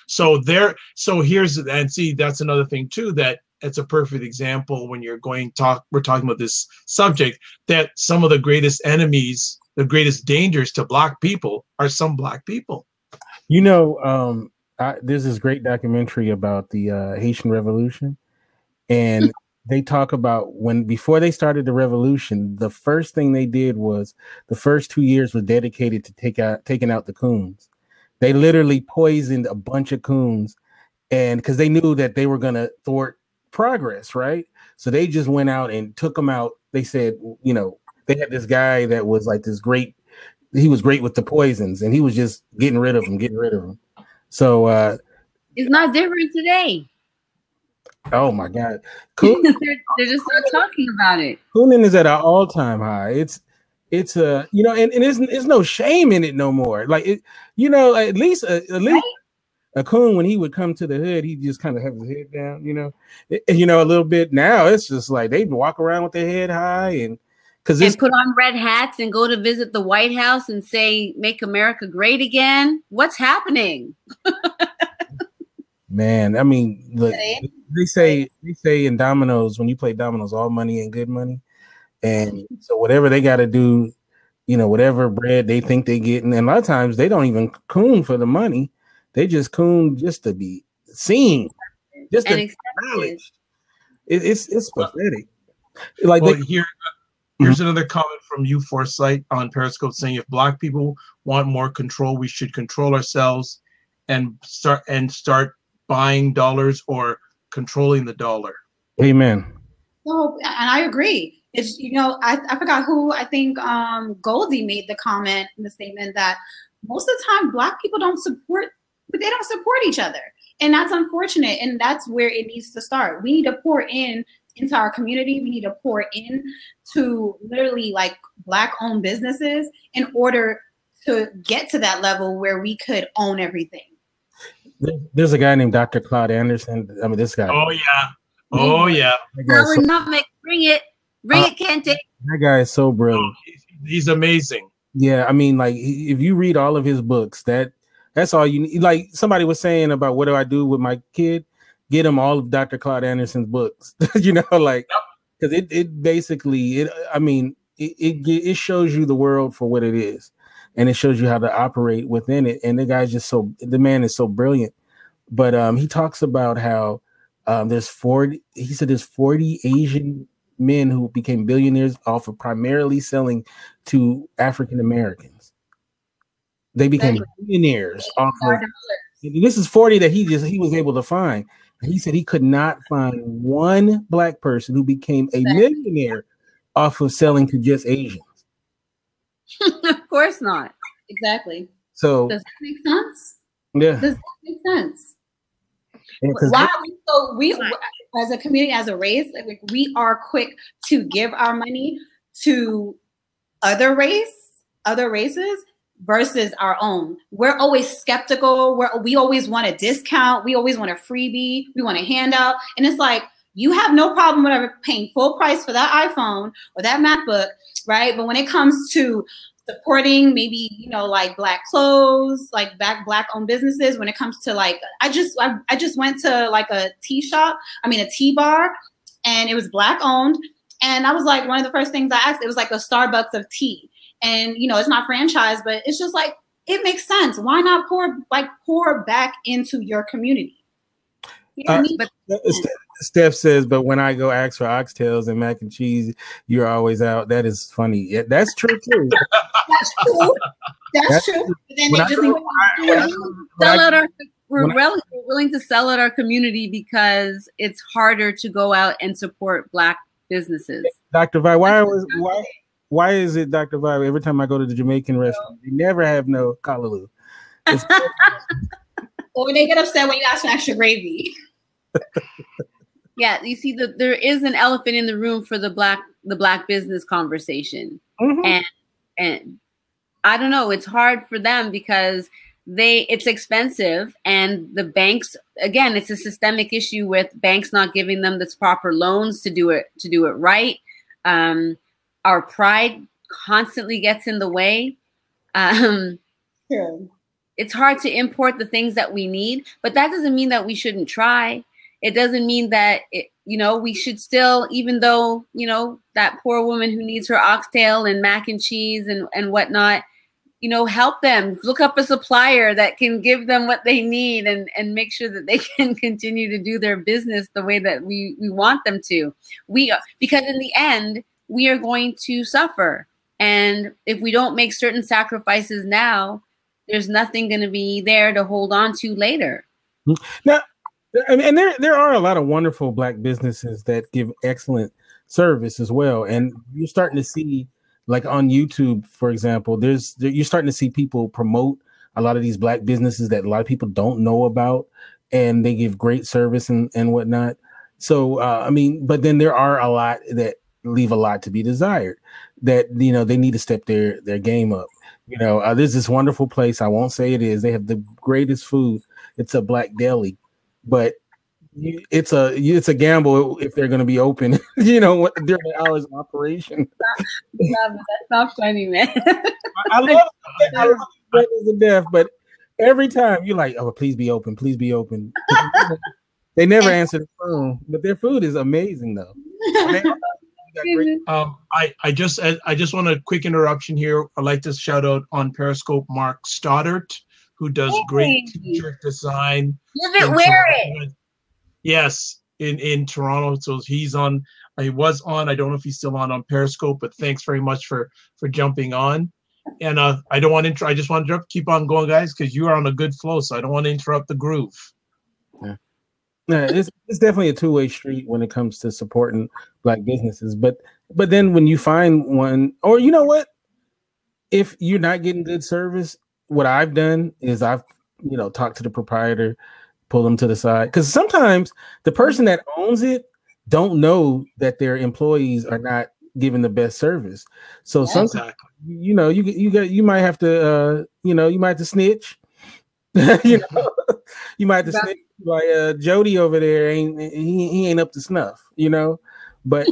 Yeah. So here's, and see, that's another thing too, that it's a perfect example when we're talking about this subject, that some of the greatest enemies, the greatest dangers to Black people are some Black people. You know, there's this great documentary about the Haitian Revolution, and they talk about before they started the revolution, the first thing they did was the first 2 years was dedicated to taking out the coons. They literally poisoned a bunch of coons, and because they knew that they were going to thwart progress, right? So they just went out and took them out. They said, you know, they had this guy that was like he was great with the poisons, and he was just getting rid of them. So it's not different today. Oh my God. They're just not talking about it. Cooning is at an all-time high. It's you know, and there's no shame in it no more. Like it, you know, at least a coon, when he would come to the hood, he just kind of have his head down, you know, a little bit. Now it's just like they walk around with their head high and put on red hats and go to visit the White House and say, "Make America great again." What's happening? Man, I mean, look, they say in dominoes, when you play dominoes, all money ain't good money. And so whatever they got to do, you know, whatever bread they think they getting, and a lot of times they don't even coon for the money. They just coon just to be seen, just to be acknowledged. It's pathetic. Like here's another comment from you, Foresight, on Periscope, saying if Black people want more control, we should control ourselves and start buying dollars or controlling the dollar. Amen. So, and I agree. It's, you know, I forgot who, I think Goldie made the comment in the statement that most of the time Black people don't support each other. And that's unfortunate. And that's where it needs to start. We need to pour into our community. We need to pour in to literally like Black owned businesses in order to get to that level where we could own everything. There's a guy named Dr. Claude Anderson. I mean, this guy. Oh yeah. Oh yeah. Bring it, Kente. That guy is so brilliant. He's amazing. Yeah, I mean, like if you read all of his books, that's all you need. Like somebody was saying about what do I do with my kid? Get him all of Dr. Claude Anderson's books. You know, like because it basically it shows you the world for what it is. And it shows you how to operate within it. And the man is so brilliant. But he talks about how there's 40 Asian men who became billionaires off of primarily selling to African Americans. They became billionaires off of, this is 40 that he was able to find. He said he could not find one Black person who became a millionaire off of selling to just Asians. Of course not. Exactly. So does that make sense? Yeah. Does that make sense? Why we as a community, as a race, like we are quick to give our money to other races versus our own. We're always skeptical. We always want a discount. We always want a freebie. We want a handout. And it's like, you have no problem with paying full price for that iPhone or that MacBook, right? But when it comes to supporting maybe, you know, like Black clothes, like Black owned businesses, when it comes to like, I just went to like a tea bar, and it was Black owned. And I was like, one of the first things I asked, it was like a Starbucks of tea. And, you know, it's not franchise, but it's just like, it makes sense. Why not pour back into your community? You know what I mean? Steph says, but when I go ask for oxtails and mac and cheese, you're always out. That is funny. Yeah, that's true too. That's true. That's true. But then we're willing to sell out our community because it's harder to go out and support Black businesses. Dr. Vi, why is it, Dr. Vi, every time I go to the Jamaican restaurant, they never have no callaloo? Or they get upset when you ask for extra gravy. Yeah, you see, there is an elephant in the room for the black business conversation, and I don't know. It's hard for them because it's expensive, and the banks, again, it's a systemic issue with banks not giving them the proper loans to do it right. Our pride constantly gets in the way. It's hard to import the things that we need, but that doesn't mean that we shouldn't try. It doesn't mean that we should still, even though, that poor woman who needs her oxtail and mac and cheese and whatnot, help them. Look up a supplier that can give them what they need and make sure that they can continue to do their business the way that we want them to. Because in the end, we are going to suffer. And if we don't make certain sacrifices now, there's nothing going to be there to hold on to later. Now, and there are a lot of wonderful Black businesses that give excellent service as well. And you're starting to see, like on YouTube, for example, you're starting to see people promote a lot of these Black businesses that a lot of people don't know about, and they give great service and whatnot. So, but then there are a lot that leave a lot to be desired, that, they need to step their game up. There's this wonderful place. I won't say it is. They have the greatest food. It's a Black deli, but it's a gamble if they're going to be open, during the hours of operation. That's not funny, man. I love it to death, but every time you're like, oh, please be open, please be open. They never answer the phone, but their food is amazing, though. I just want a quick interruption here. I'd like to shout out on Periscope Mark Stoddart, who does great t-shirt design. Wear it. Yes, in Toronto. So he was on. I don't know if he's still on Periscope, but thanks very much for jumping on. And I don't want to I just want to keep on going, guys, because you are on a good flow. So I don't want to interrupt the groove. Yeah, it's definitely a two-way street when it comes to supporting Black businesses. But then when you find one, or you know what, if you're not getting good service, what I've done is I've talked to the proprietor, pull them to the side, because sometimes the person that owns it don't know that their employees are not giving the best service. So sometimes you might have to you might have to snitch. You might have to snitch, like Jody over there he ain't up to snuff, but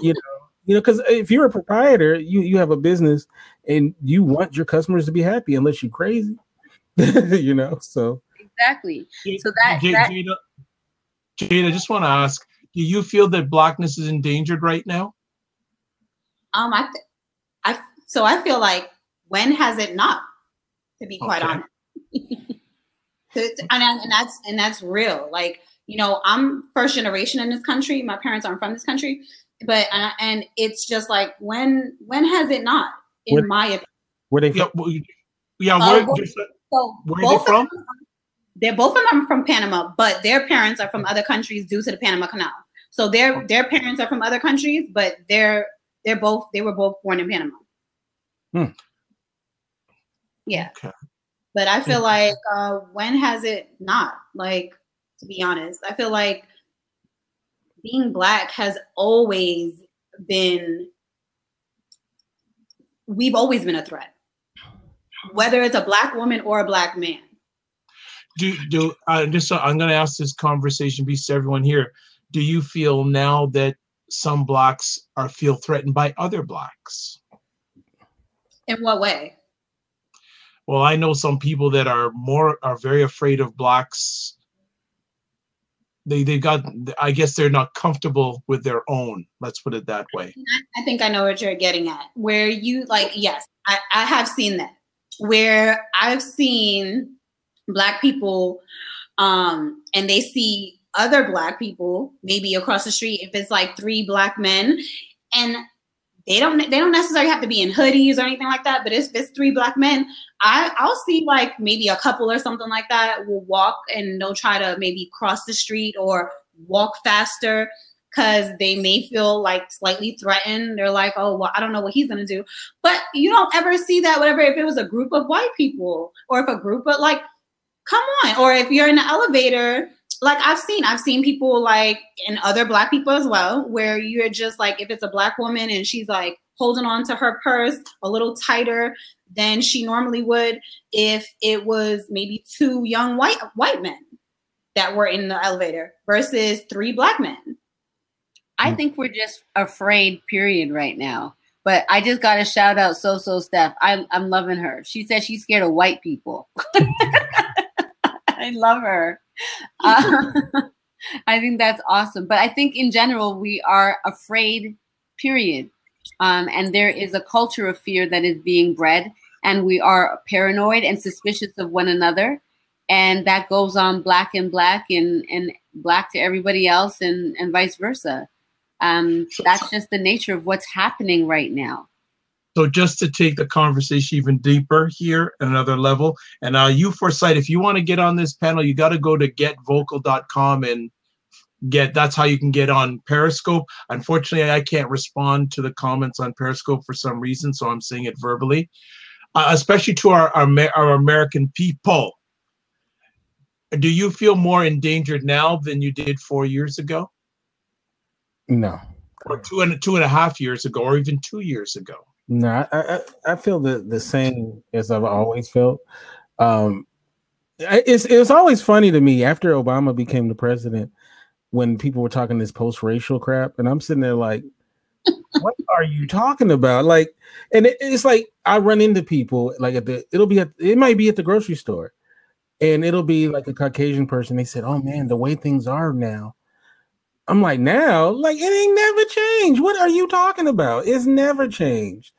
because if you're a proprietor, you have a business and you want your customers to be happy, unless you're crazy. So exactly. So Jade, I just want to ask, do you feel that Blackness is endangered right now? I feel like, when has it not, to be quite honest? and that's real. Like, I'm first generation in this country. My parents aren't from this country, but and it's just like, when has it not? In my opinion, where they from? Where are they from? They're both of them from Panama, but their parents are from other countries due to the Panama Canal. So their parents are from other countries, but they were both born in Panama. Yeah. Okay. But I feel like, when has it not? Like, to be honest, I feel like being Black has always been, we've always been a threat, whether it's a Black woman or a Black man. I'm going to ask this conversation piece to everyone here. Do you feel now that some Blacks feel threatened by other Blacks? In what way? Well, I know some people that are very afraid of Blacks. I guess they're not comfortable with their own. Let's put it that way. I think I know what you're getting at. Where you yes, I have seen that. Where I've seen Black people, and they see other Black people, maybe across the street, if it's like 3 Black men, and they don't necessarily have to be in hoodies or anything like that, but if it's 3 Black men, I'll see like maybe a couple or something like that will walk, and they'll try to maybe cross the street or walk faster because they may feel like slightly threatened. They're like, oh, well, I don't know what he's gonna do. But you don't ever see that, whatever, if it was a group of white people, or if a group of, like, come on, or if you're in the elevator, like I've seen people, like, and other Black people as well, where you're just like, if it's a Black woman and she's like holding on to her purse a little tighter than she normally would if it was maybe 2 young white men that were in the elevator versus 3 Black men. I think we're just afraid, period, right now. But I just got to shout out So Steph. I'm loving her. She said she's scared of white people. I love her. I think that's awesome. But I think in general, we are afraid, period. And there is a culture of fear that is being bred, and we are paranoid and suspicious of one another. And that goes on black and black and black to everybody else and vice versa. That's just the nature of what's happening right now. So just to take the conversation even deeper here, another level, and you, Forsyth, if you want to get on this panel, you got to go to getvocal.com and that's how you can get on Periscope. Unfortunately, I can't respond to the comments on Periscope for some reason, so I'm saying it verbally, especially to our American people. Do you feel more endangered now than you did 4 years ago? No. Or two and a half years ago, or even 2 years ago? No, I feel the same as I've always felt. It's always funny to me after Obama became the president when people were talking this post-racial crap, and I'm sitting there like, what are you talking about? Like, and it's like I run into people like it might be at the grocery store, and it'll be like a Caucasian person. They said, "Oh man, the way things are now." I'm like, now, like, it ain't never changed. What are you talking about? It's never changed.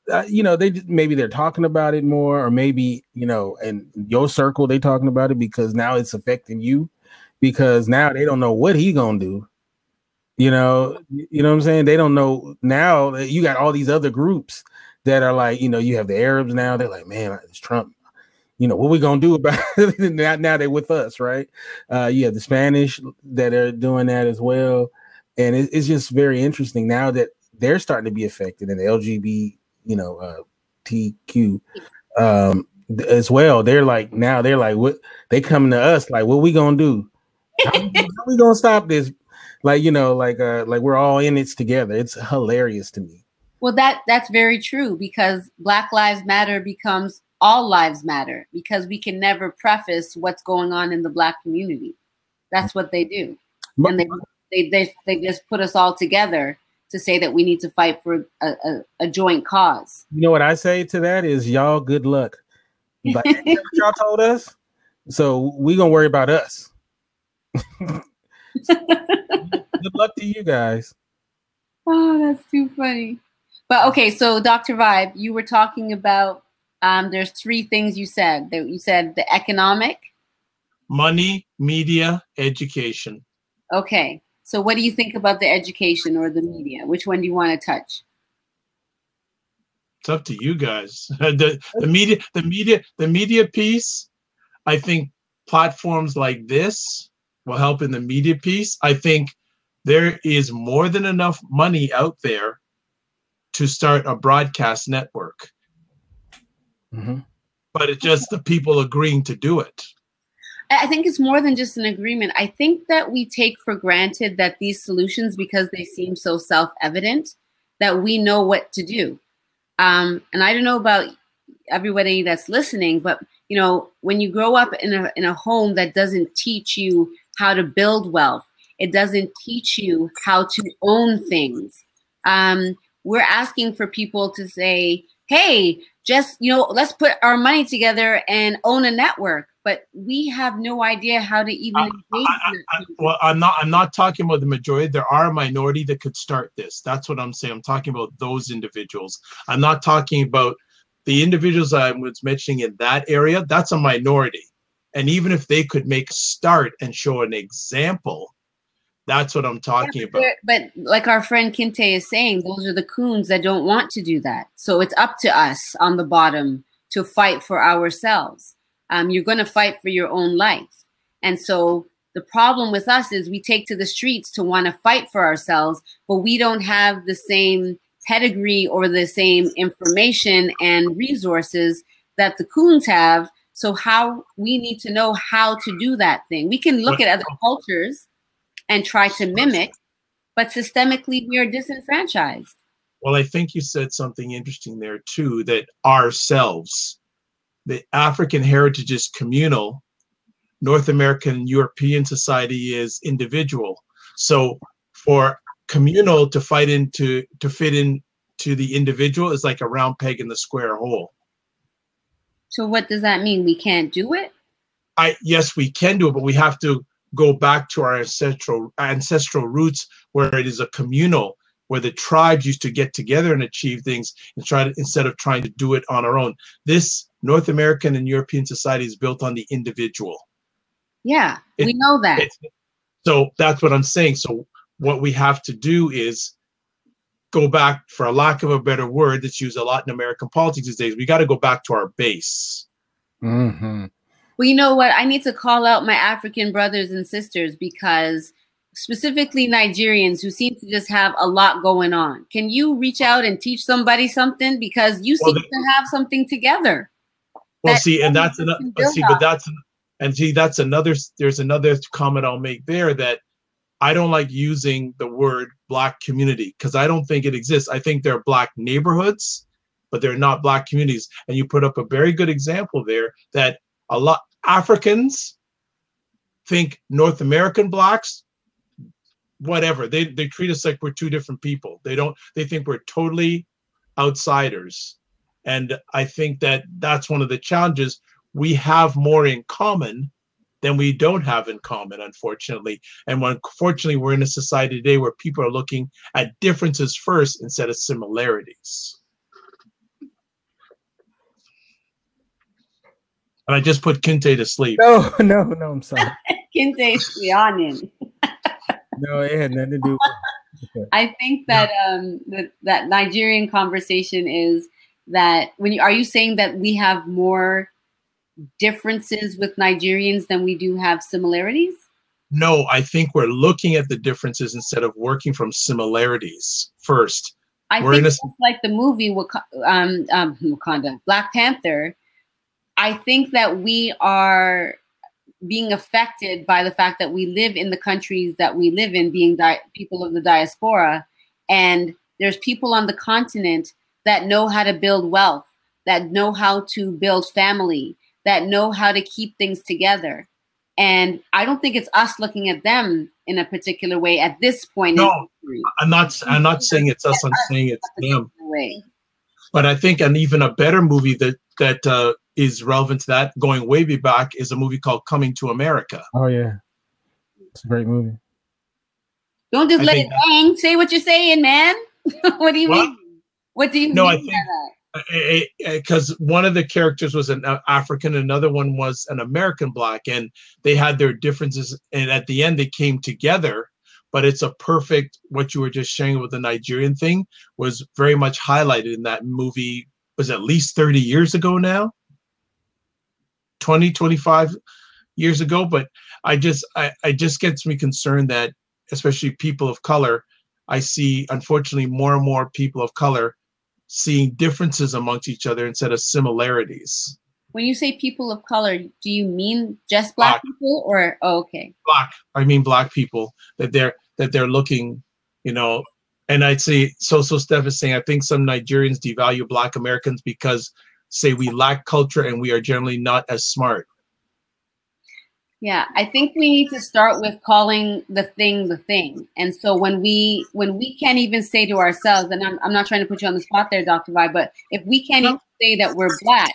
Maybe they're talking about it more, or maybe, in your circle, they talking about it because now it's affecting you, because now they don't know what he gonna do. You know what I'm saying? They don't know now that you got all these other groups that are like, you have the Arabs now. They're like, man, it's Trump. What we gonna do about it? now they're with us, right? You have the Spanish that are doing that as well, and it's just very interesting now that they're starting to be affected, and the LGBT, TQ as well. They're like, what? They coming to us like, what we gonna do? How we gonna stop this? Like we're all in it together. It's hilarious to me. Well, that's very true, because Black Lives Matter becomes all lives matter, because we can never preface what's going on in the Black community. That's what they do. And they just put us all together to say that we need to fight for a joint cause. You know what I say to that is, y'all, good luck. Like, y'all told us, so we gonna worry about us. Good luck to you guys. Oh, that's too funny. But okay, so Dr. Vibe, you were talking about there's 3 things you said. You said the economic, money, media, education. Okay, so what do you think about the education or the media? Which one do you want to touch? It's up to you guys. The media piece. I think platforms like this will help in the media piece. I think there is more than enough money out there to start a broadcast network. Mm-hmm. But it's just the people agreeing to do it. I think it's more than just an agreement. I think that we take for granted that these solutions, because they seem so self-evident, that we know what to do. And I don't know about everybody that's listening, but when you grow up in a home that doesn't teach you how to build wealth, it doesn't teach you how to own things. We're asking for people to say, hey, just, let's put our money together and own a network. But we have no idea how to even engage. Well, I'm not talking about the majority. There are a minority that could start this. That's what I'm saying. I'm talking about those individuals. I'm not talking about the individuals I was mentioning in that area. That's a minority. And even if they could make a start and show an example, that's what I'm talking about. But like our friend Kinte is saying, those are the coons that don't want to do that. So it's up to us on the bottom to fight for ourselves. You're going to fight for your own life. And so the problem with us is we take to the streets to want to fight for ourselves, but we don't have the same pedigree or the same information and resources that the coons have. So how we need to know how to do that thing. We can look at other cultures and try to mimic, but systemically we are disenfranchised. Well, I think you said something interesting there too, that ourselves, the African heritage is communal, North American European society is individual. So for communal to fit into the individual is like a round peg in the square hole. So what does that mean? We can't do it? Yes, we can do it, but we have to go back to our ancestral roots, where it is a communal, where the tribes used to get together and achieve things and instead of trying to do it on our own. This North American and European society is built on the individual. Yeah, we know that. So that's what I'm saying. So what we have to do is go back, for a lack of a better word that's used a lot in American politics these days, we got to go back to our base. Mm-hmm. Well, you know what? I need to call out my African brothers and sisters, because specifically Nigerians who seem to just have a lot going on. Can you reach out and teach somebody something? Because you seem to have something together. Well, see, and that's another, there's another comment I'll make there, that I don't like using the word Black community, because I don't think it exists. I think there are Black neighborhoods, but they're not Black communities. And you put up a very good example there, that a lot Africans think North American Blacks, whatever, they treat us like we're two different people. They think we're totally outsiders. And I think that that's one of the challenges. We have more in common than we don't have in common, unfortunately. And unfortunately, we're in a society today where people are looking at differences first instead of similarities. And I just put Kinte to sleep. No, I'm sorry. Kinte's yawning. No, it had nothing to do with I think that that Nigerian conversation is that are you saying that we have more differences with Nigerians than we do have similarities? No, I think we're looking at the differences instead of working from similarities first. I think it's like the movie Wakanda, Black Panther. I think that we are being affected by the fact that we live in the countries that we live in, being people of the diaspora, and there's people on the continent that know how to build wealth, that know how to build family, that know how to keep things together. And I don't think it's us looking at them in a particular way at this point. No, I'm not saying it's us. I'm saying it's them. Way. But I think an even a better movie that is relevant to that, going way back, is a movie called Coming to America. Oh yeah, it's a great movie. Don't just let it hang. Say what you're saying, man. What do you mean? What do you mean? I think because one of the characters was an African, another one was an American Black, and they had their differences, and at the end they came together. But it's a perfect, what you were just sharing with the Nigerian thing was very much highlighted in that movie. Was at least 30 years ago now, 25 years ago. But I just gets me concerned that, especially people of color, I see, unfortunately, more and more people of color seeing differences amongst each other instead of similarities. When you say people of color, do you mean just Black people, or okay? Black. I mean Black people, that they're looking, and I'd say so Steph is saying, I think some Nigerians devalue Black Americans because, say, we lack culture and we are generally not as smart. Yeah, I think we need to start with calling the thing. And so when we can't even say to ourselves, and I'm not trying to put you on the spot there, Dr. Vi, but if we can't even say that we're Black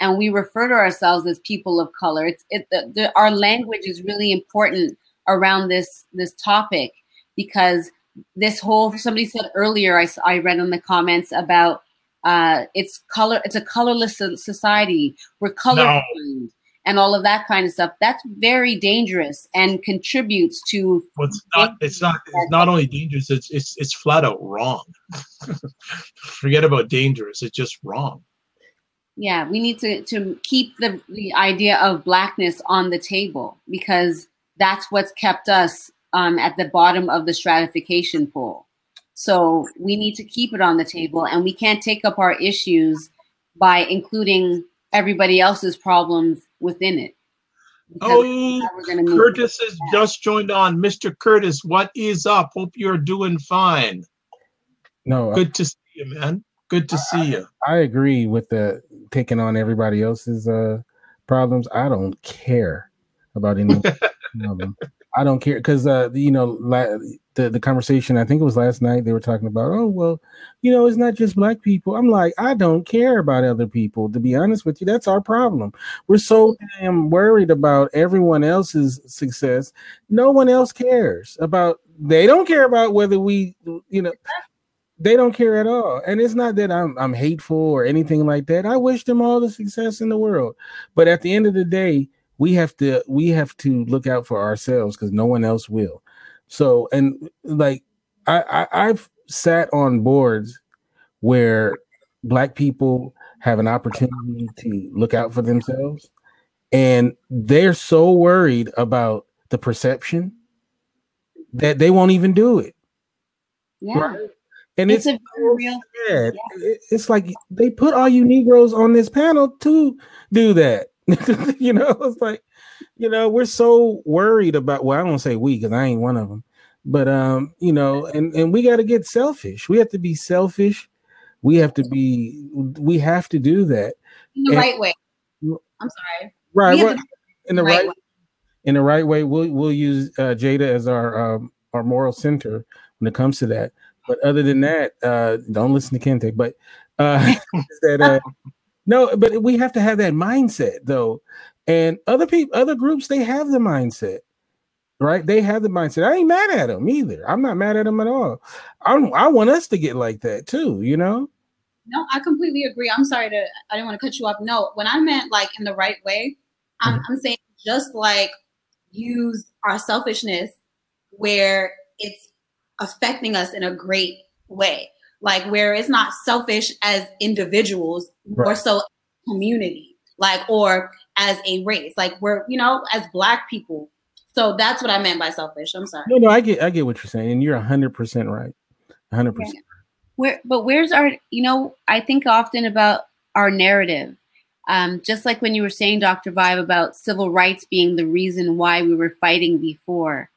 and we refer to ourselves as people of color, our language is really important around this topic, because this whole, somebody said earlier, I read in the comments about it's a colorless society. We're colorblind. And all of that kind of stuff. That's very dangerous and contributes to. Well, it's not only dangerous. It's flat out wrong. Forget about dangerous. It's just wrong. Yeah, we need to keep the idea of Blackness on the table, because that's what's kept us at the bottom of the stratification pool. So we need to keep it on the table, and we can't take up our issues by including everybody else's problems within it. Oh, Curtis has just joined on. Mr. Curtis, what is up? Hope you're doing fine. No, good to see you, man. Good to see you. I agree with the taking on everybody else's problems. I don't care about any of them. I don't care, because the conversation, I think it was last night, they were talking about, oh, well, it's not just black people. I'm like, I don't care about other people. To be honest with you, that's our problem. We're so damn worried about everyone else's success. No one else cares about, they don't care about whether we, they don't care at all. And it's not that I'm hateful or anything like that. I wish them all the success in the world. But at the end of the day, we have to look out for ourselves because no one else will. So, and like I've sat on boards where black people have an opportunity to look out for themselves, and they're so worried about the perception that they won't even do it. Yeah. Right? And it's a real sad. Yeah. It's like they put all you Negroes on this panel to do that. It's like, we're so worried about, well, I don't say we because I ain't one of them, but and we got to get selfish. We have to be selfish. We have to do that in the right way. I'm sorry. Right. In the right way. In the right way. We'll use Jada as our moral center when it comes to that. But other than that, don't listen to Kente. But no, but we have to have that mindset though. And other groups, they have the mindset, right? They have the mindset. I ain't mad at them either. I'm not mad at them at all. I want us to get like that too, No, I completely agree. I'm sorry I didn't want to cut you off. No, when I meant like in the right way, I'm saying just like use our selfishness where it's affecting us in a great way, like where it's not selfish as individuals, more so community, like, or as a race, like we're, as Black people. So that's what I meant by selfish. I'm sorry. No, I get what you're saying, and you're 100% right. 100%. Where's our, I think often about our narrative. Just like when you were saying, Dr. Vibe, about civil rights being the reason why we were fighting before.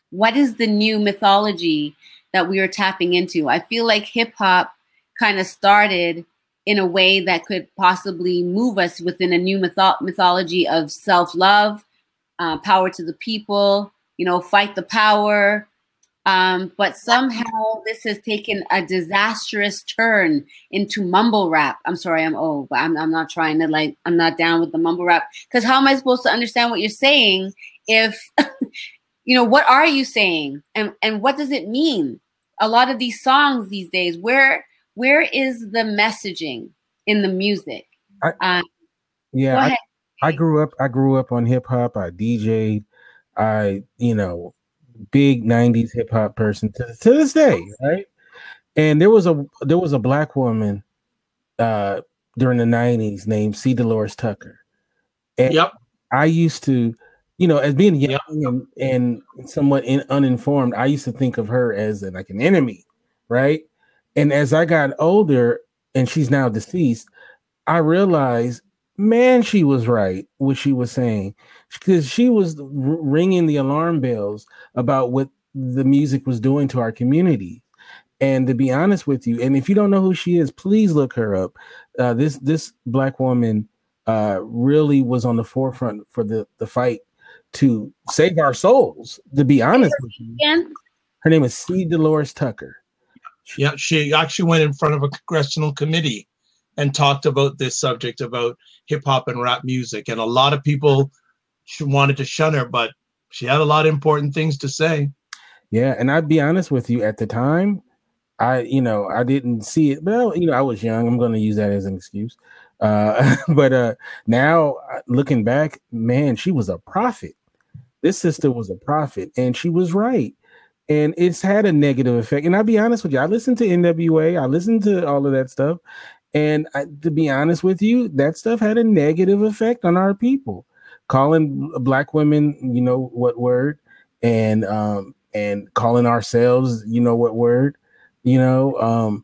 What is the new mythology that we are tapping into? I feel like hip hop kind of started in a way that could possibly move us within a new mythology of self-love, power to the people, fight the power. But somehow this has taken a disastrous turn into mumble rap. I'm sorry, I'm old, but I'm not trying to I'm not down with the mumble rap, because how am I supposed to understand what you're saying if, what are you saying? And what does it mean? A lot of these songs these days, where is the messaging in the music? I grew up on hip hop. I DJ'd. Big 90s hip hop person to this day, right? And there was a Black woman during the 90s named C. Dolores Tucker. And I used to, as being young and somewhat uninformed, I used to think of her as an enemy, right? And as I got older, and she's now deceased, I realized, man, she was right what she was saying, because she was ringing the alarm bells about what the music was doing to our community. And to be honest with you, and if you don't know who she is, please look her up. This Black woman really was on the forefront for the fight to save our souls. To be honest with you, her name is C. Dolores Tucker. Yeah, she actually went in front of a congressional committee and talked about this subject about hip hop and rap music. And a lot of people wanted to shun her, but she had a lot of important things to say. Yeah. And I'd be honest with you, at the time, I didn't see it, but I was young. I'm going to use that as an excuse. But now looking back, man, she was a prophet. This sister was a prophet, and she was right. And it's had a negative effect. And I'll be honest with you, I listened to NWA, I listened to all of that stuff. And to be honest with you, that stuff had a negative effect on our people, calling Black women, what word, and calling ourselves, what word, and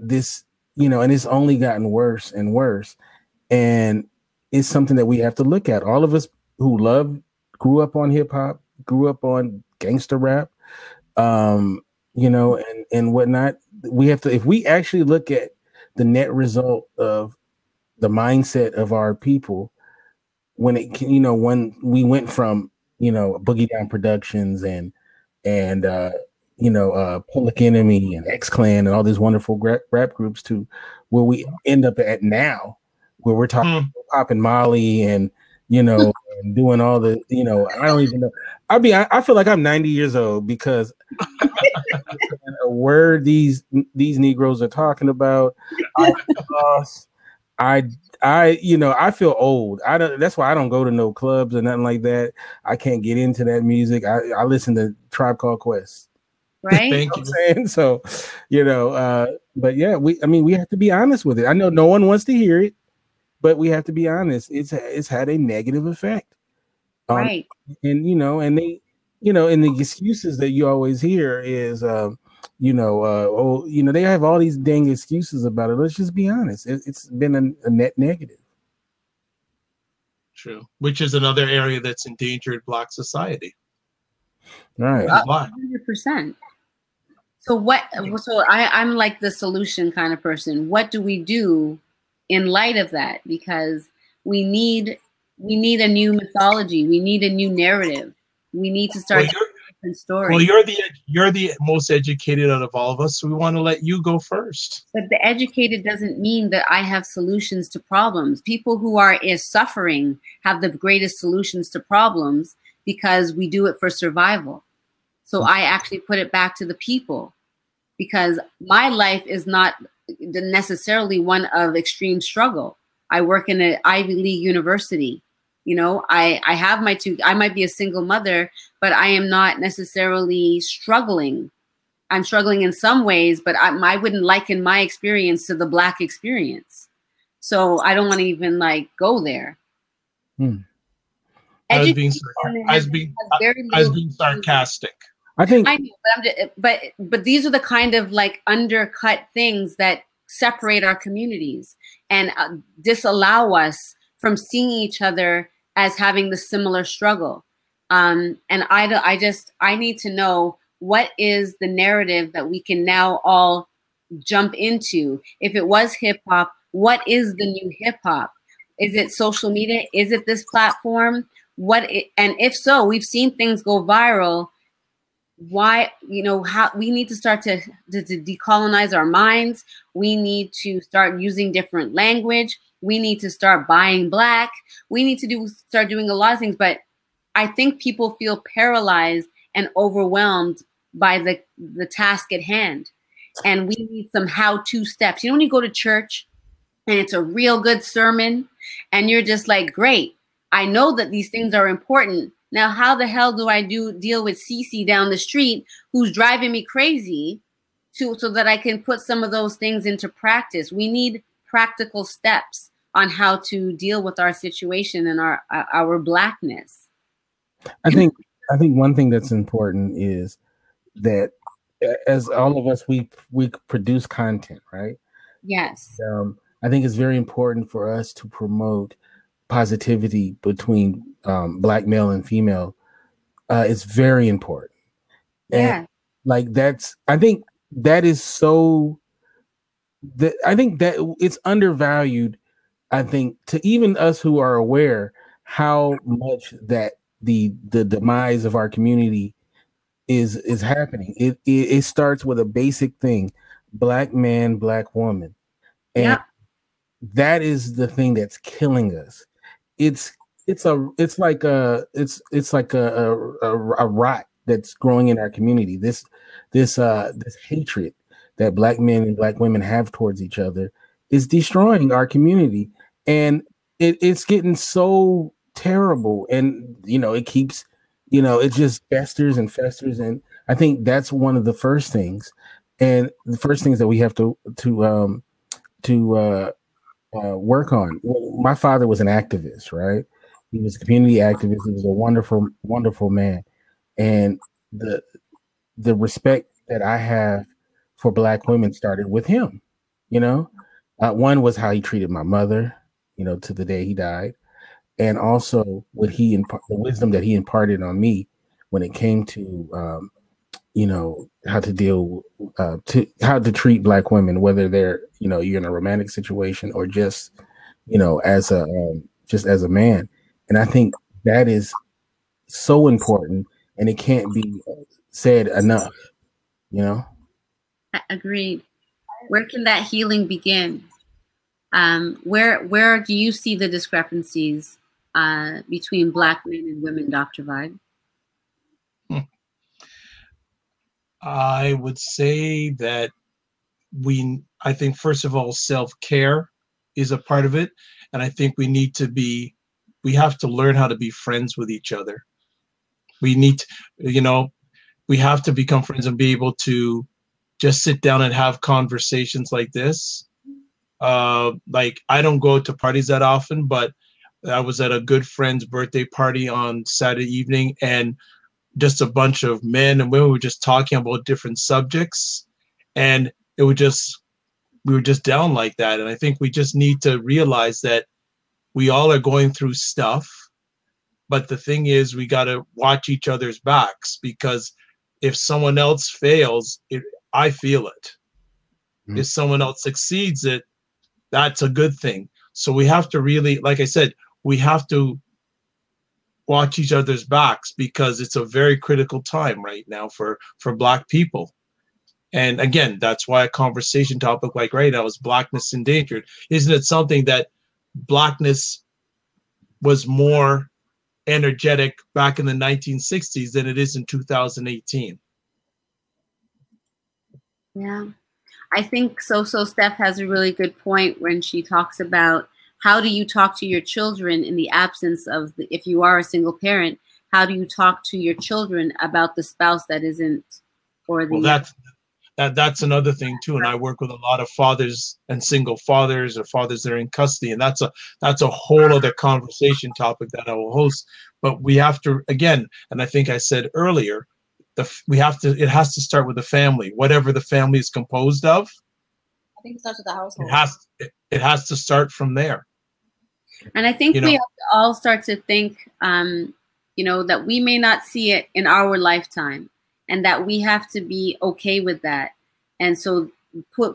this, and it's only gotten worse and worse. And it's something that we have to look at. All of us who grew up on hip hop, grew up on gangster rap, and whatnot. We have to, if we actually look at the net result of the mindset of our people, when when we went from, Boogie Down Productions and and Public Enemy and X Clan and all these wonderful rap groups to where we end up at now, where we're talking Pop and Molly and and doing all the I don't even know. I feel like I'm 90 years old because a word these Negroes are talking about. I feel old. That's why I don't go to no clubs or nothing like that. I can't get into that music. I listen to Tribe Called Quest. Right. Thank you. Saying? So, but yeah, we have to be honest with it. I know no one wants to hear it, but we have to be honest. It's had a negative effect. Right. And and they, and the excuses that you always hear is they have all these dang excuses about it. Let's just be honest. It's been a net negative. True. Which is another area that's endangered Black society. Right. 100%. So I'm like the solution kind of person. What do we do in light of that? Because we need a new mythology. We need a new narrative. We need to start different stories. Well, you're the most educated out of all of us, so we want to let you go first. But the educated doesn't mean that I have solutions to problems. People who are suffering have the greatest solutions to problems because we do it for survival. So I actually put it back to the people, because my life is not necessarily one of extreme struggle. I work in an Ivy League university. I have I might be a single mother, but I am not necessarily struggling. I'm struggling in some ways, but I wouldn't liken my experience to the Black experience. So I don't want to even go there. I was being sarcastic. I think I know, but these are the kind of undercut things that separate our communities and disallow us from seeing each other as having the similar struggle. And I need to know, what is the narrative that we can now all jump into? If it was hip hop, what is the new hip hop? Is it social media? Is it this platform? And if so, we've seen things go viral. Why, how we need to start to decolonize our minds. We need to start using different language. We need to start buying Black. We need to start doing a lot of things. But I think people feel paralyzed and overwhelmed by the task at hand. And we need some how-to steps. When you go to church and it's a real good sermon and you're just like, great, I know that these things are important. Now, how the hell do I deal with Cece down the street who's driving me crazy so that I can put some of those things into practice? We need practical steps on how to deal with our situation and our Blackness. I think one thing that's important is that as all of us, we produce content, right? Yes. I think it's very important for us to promote positivity between Black male and female. It's very important. Yeah. And I think that it's undervalued. I think to even us who are aware how much that the demise of our community is happening. It starts with a basic thing: Black man, Black woman, and that is the thing that's killing us. It's like a rot that's growing in our community. This hatred that Black men and Black women have towards each other is destroying our community, and it's getting so terrible. And it keeps, it just festers and festers. And I think that's one of the first things, and the first things that we have to work on. My father was an activist, right? He was a community activist. He was a wonderful, wonderful man. And the respect that I have for Black women started with him. One was how he treated my mother, to the day he died. And also the wisdom that he imparted on me when it came to, how to treat Black women, whether they're, you're in a romantic situation or just, as a man. And I think that is so important, and it can't be said enough, you know? Agreed. Where can that healing begin? Where do you see the discrepancies between Black men and women, Dr. Vibe? I would say that I think first of all, self-care is a part of it. And I think we have to learn how to be friends with each other. We need to, we have to become friends and be able to just sit down and have conversations like this. Like I don't go to parties that often, but I was at a good friend's birthday party on Saturday evening, and just a bunch of men and women were just talking about different subjects, and we were just down like that. And I think we just need to realize that we all are going through stuff, but the thing is we got to watch each other's backs, because if someone else fails, I feel it. Mm-hmm. If someone else succeeds that's a good thing. So we have to really, like I said, we have to watch each other's backs, because it's a very critical time right now for Black people. And again, that's why a conversation topic like right now is Blackness Endangered. Isn't it something that Blackness was more energetic back in the 1960s than it is in 2018? Yeah, I think so Steph has a really good point when she talks about how do you talk to your children in the absence of if you are a single parent, how do you talk to your children about the spouse that isn't, or the... Well, that's another thing too. And I work with a lot of fathers and single fathers, or fathers that are in custody. And that's a whole other conversation topic that I will host. But we have to, again, and I think I said earlier, it has to start with the family, whatever the family is composed of. I think it starts with the household. It has to start from there. And I think we have to all start to think, that we may not see it in our lifetime, and that we have to be okay with that. And so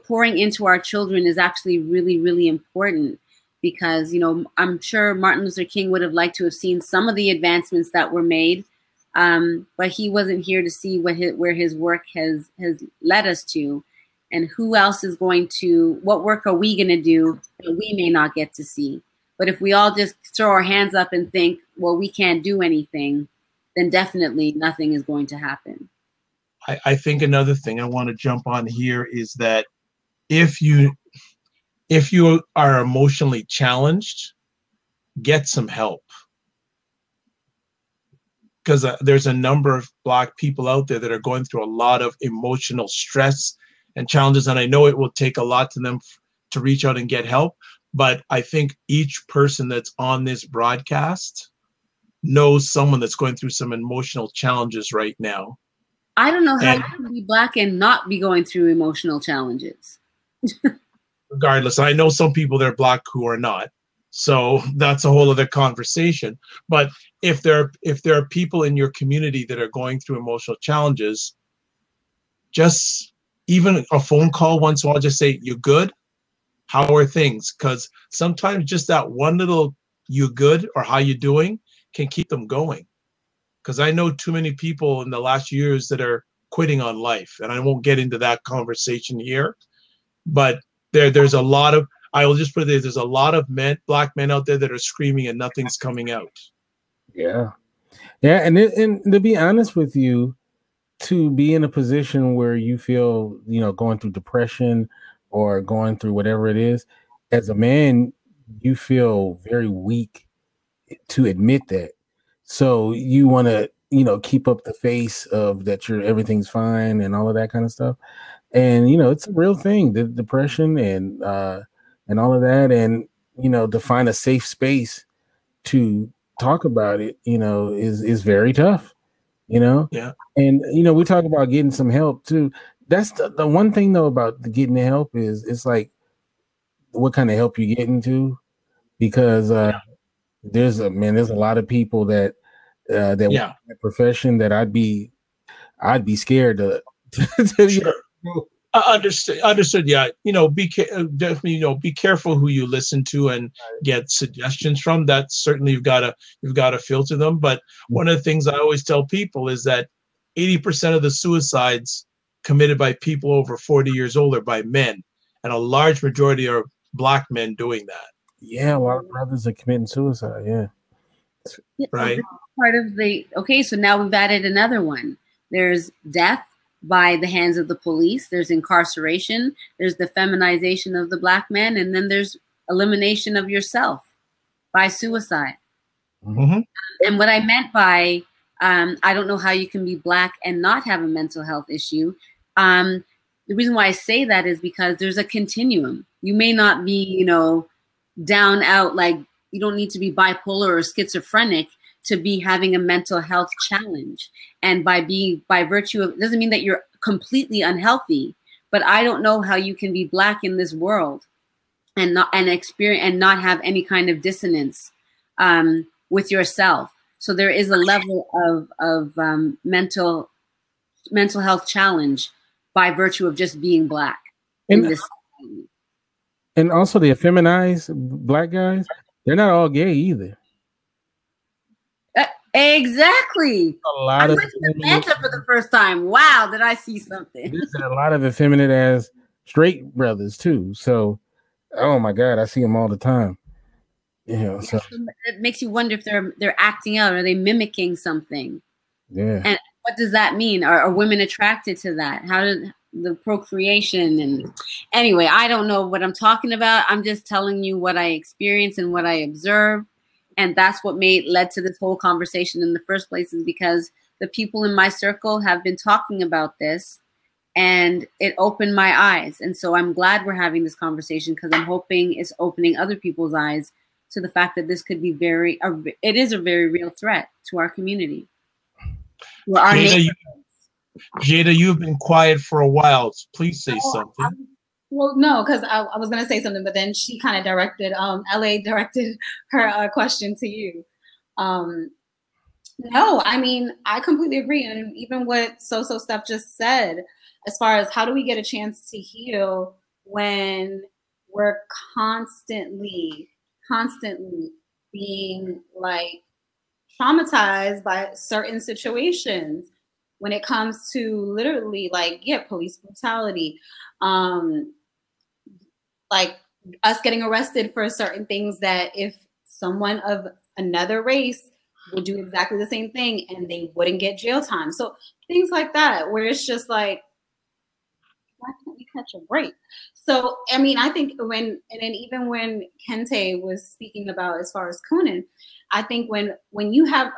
pouring into our children is actually really, really important, because, I'm sure Martin Luther King would have liked to have seen some of the advancements that were made, but he wasn't here to see where his work has led us to. And who else is what work are we going to do that we may not get to see? But if we all just throw our hands up and think, well, we can't do anything, then definitely nothing is going to happen. I think another thing I want to jump on here is that if you are emotionally challenged, get some help. Because there's a number of Black people out there that are going through a lot of emotional stress and challenges. And I know it will take a lot to them to reach out and get help. But I think each person that's on this broadcast knows someone that's going through some emotional challenges right now. I don't know how you can be Black and not be going through emotional challenges. Regardless, I know some people that are Black who are not. So that's a whole other conversation. But if there are people in your community that are going through emotional challenges, just even a phone call once in a while, just say, "You good? How are things?" Because sometimes just that one little "you good" or "how you doing" can keep them going. Because I know too many people in the last years that are quitting on life, and I won't get into that conversation here. But there's a lot of, I will just put it there, there's a lot of Black men out there that are screaming and nothing's coming out. Yeah, and to be honest with you, to be in a position where you feel, going through depression or going through whatever it is, as a man, you feel very weak to admit that. So you want to, keep up the face of that everything's fine and all of that kind of stuff. And, it's a real thing, the depression and all of that. And, to find a safe space to talk about it, is very tough, Yeah. And, we talk about getting some help too. That's the one thing though about getting the help is it's like what kind of help you get into, because there's a lot of people that work in that profession that I'd be scared to sure. Understood. Yeah. Definitely, be careful who you listen to and get suggestions from. That certainly you've got to filter them. But one of the things I always tell people is that 80% of the suicides committed by people over 40 years old are by men, and a large majority are Black men doing that. Yeah, a lot of brothers are committing suicide. Yeah. Right. Part of the so now we've added another one. There's death by the hands of the police. There's incarceration. There's the feminization of the Black man, and then there's elimination of yourself by suicide. Mm-hmm. And what I meant by I don't know how you can be Black and not have a mental health issue. The reason why I say that is because there's a continuum. You may not be, down out, like you don't need to be bipolar or schizophrenic to be having a mental health challenge. And by virtue of, it doesn't mean that you're completely unhealthy, but I don't know how you can be Black in this world and not have any kind of dissonance with yourself. So there is a level of mental health challenge by virtue of just being Black in this. And also the effeminized Black guys, they're not all gay either. Exactly. A lot of Atlanta for the first time. Wow, did I see something? There's a lot of effeminate as straight brothers too. So, oh my God, I see them all the time. So it makes you wonder if they're acting out. Are they mimicking something? Yeah. And what does that mean? Are women attracted to that? How did the procreation? And anyway, I don't know what I'm talking about. I'm just telling you what I experienced and what I observed. And that's what led to this whole conversation in the first place, is because the people in my circle have been talking about this, and it opened my eyes. And so I'm glad we're having this conversation, because I'm hoping it's opening other people's eyes to the fact that this could be it is a very real threat to our community. Jada, you've been quiet for a while. Please say something. Well, no, because I was going to say something, but then she kind of directed, LA directed her question to you. No, I mean, I completely agree. And even what So-So Steph just said, as far as how do we get a chance to heal when we're constantly being like traumatized by certain situations when it comes to literally police brutality, like us getting arrested for certain things that if someone of another race would do exactly the same thing and they wouldn't get jail time. So things like that, where it's just like, why can't we catch a break? So, I mean, I think even when Kente was speaking about as far as Kunin, I think when you have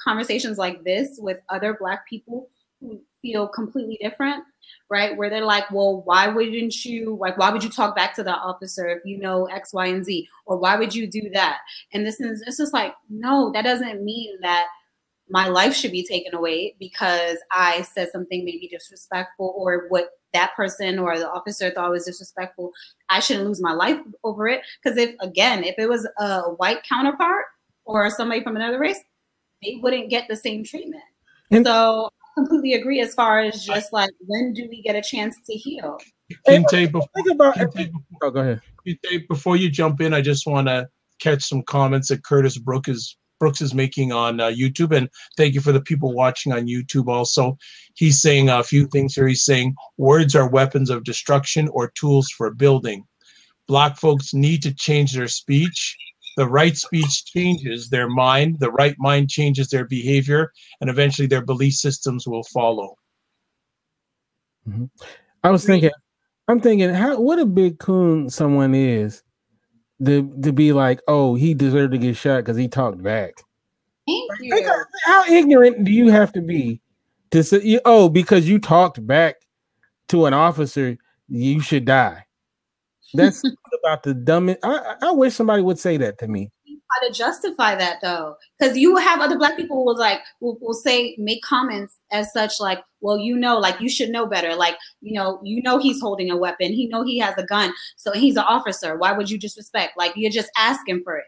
conversations like this with other Black people who feel completely different, right? Where they're like, well, why would you talk back to the officer if you know X, Y, and Z? Or why would you do that? And it's just like, no, that doesn't mean that my life should be taken away because I said something maybe disrespectful, or what that person or the officer thought was disrespectful. I shouldn't lose my life over it. Because if it was a white counterpart or somebody from another race, they wouldn't get the same treatment. So I completely agree as far as just like, when do we get a chance to heal? Kente, go ahead. Before you jump in, I just want to catch some comments that Curtis Brooks is making on YouTube, and thank you for the people watching on YouTube also. He's saying a few things here. He's saying words are weapons of destruction or tools for building. Black folks need to change their speech. The right speech changes their mind. The right mind changes their behavior, and eventually their belief systems will follow. Mm-hmm. I'm thinking, what a big coon someone is to be like, oh, he deserved to get shot because he talked back. Thank you. How ignorant do you have to be to say, oh, because you talked back to an officer, you should die? That's about the dumbest. I wish somebody would say that to me. How to justify that though? Because you have other Black people will say, make comments as such like, well, like you should know better. Like, he's holding a weapon. He has a gun. So he's an officer. Why would you disrespect? Like, you're just asking for it.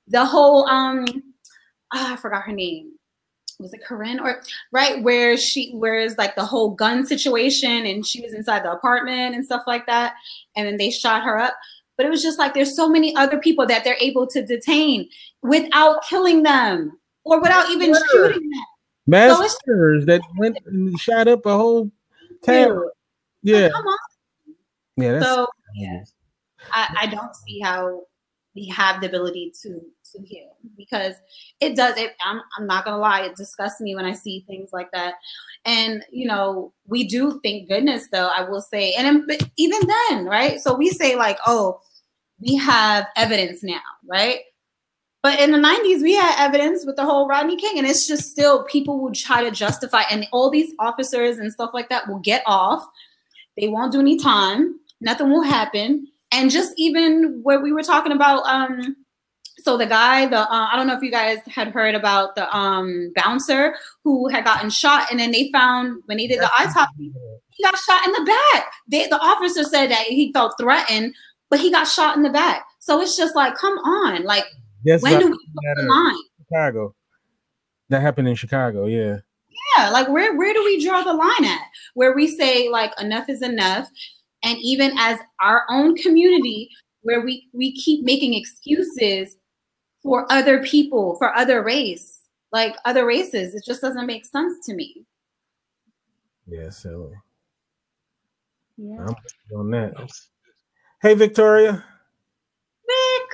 The whole I forgot her name. Was it Corinne or right where is like the whole gun situation and she was inside the apartment and stuff like that, and then they shot her up. But it was just like, there's so many other people that they're able to detain without killing them or without even shooting them. Mass murderers that went and shot up a whole town. Yeah. Like, come on. Yeah, that's so yeah. I don't see how we have the ability to heal, because it does it. I'm not gonna lie, it disgusts me when I see things like that. And we do, thank goodness, though, I will say, but even then, right? So we say like, oh, we have evidence now, right? But in the 90s, we had evidence with the whole Rodney King, and it's just still people will try to justify, and all these officers and stuff like that will get off. They won't do any time. Nothing will happen. And just even what we were talking about, so the guy, I don't know if you guys had heard about the bouncer who had gotten shot, and then they found, when they did the autopsy, he got shot in the back. The officer said that he felt threatened, but he got shot in the back. So it's just like, come on, like, when do we put the line? Chicago. That happened in Chicago, yeah. Yeah, like where do we draw the line at? Where we say like enough is enough, and even as our own community, where we keep making excuses for other people, for other races, it just doesn't make sense to me. Yeah, silly. Yeah. I'm on that. Hey, Victoria. Vic.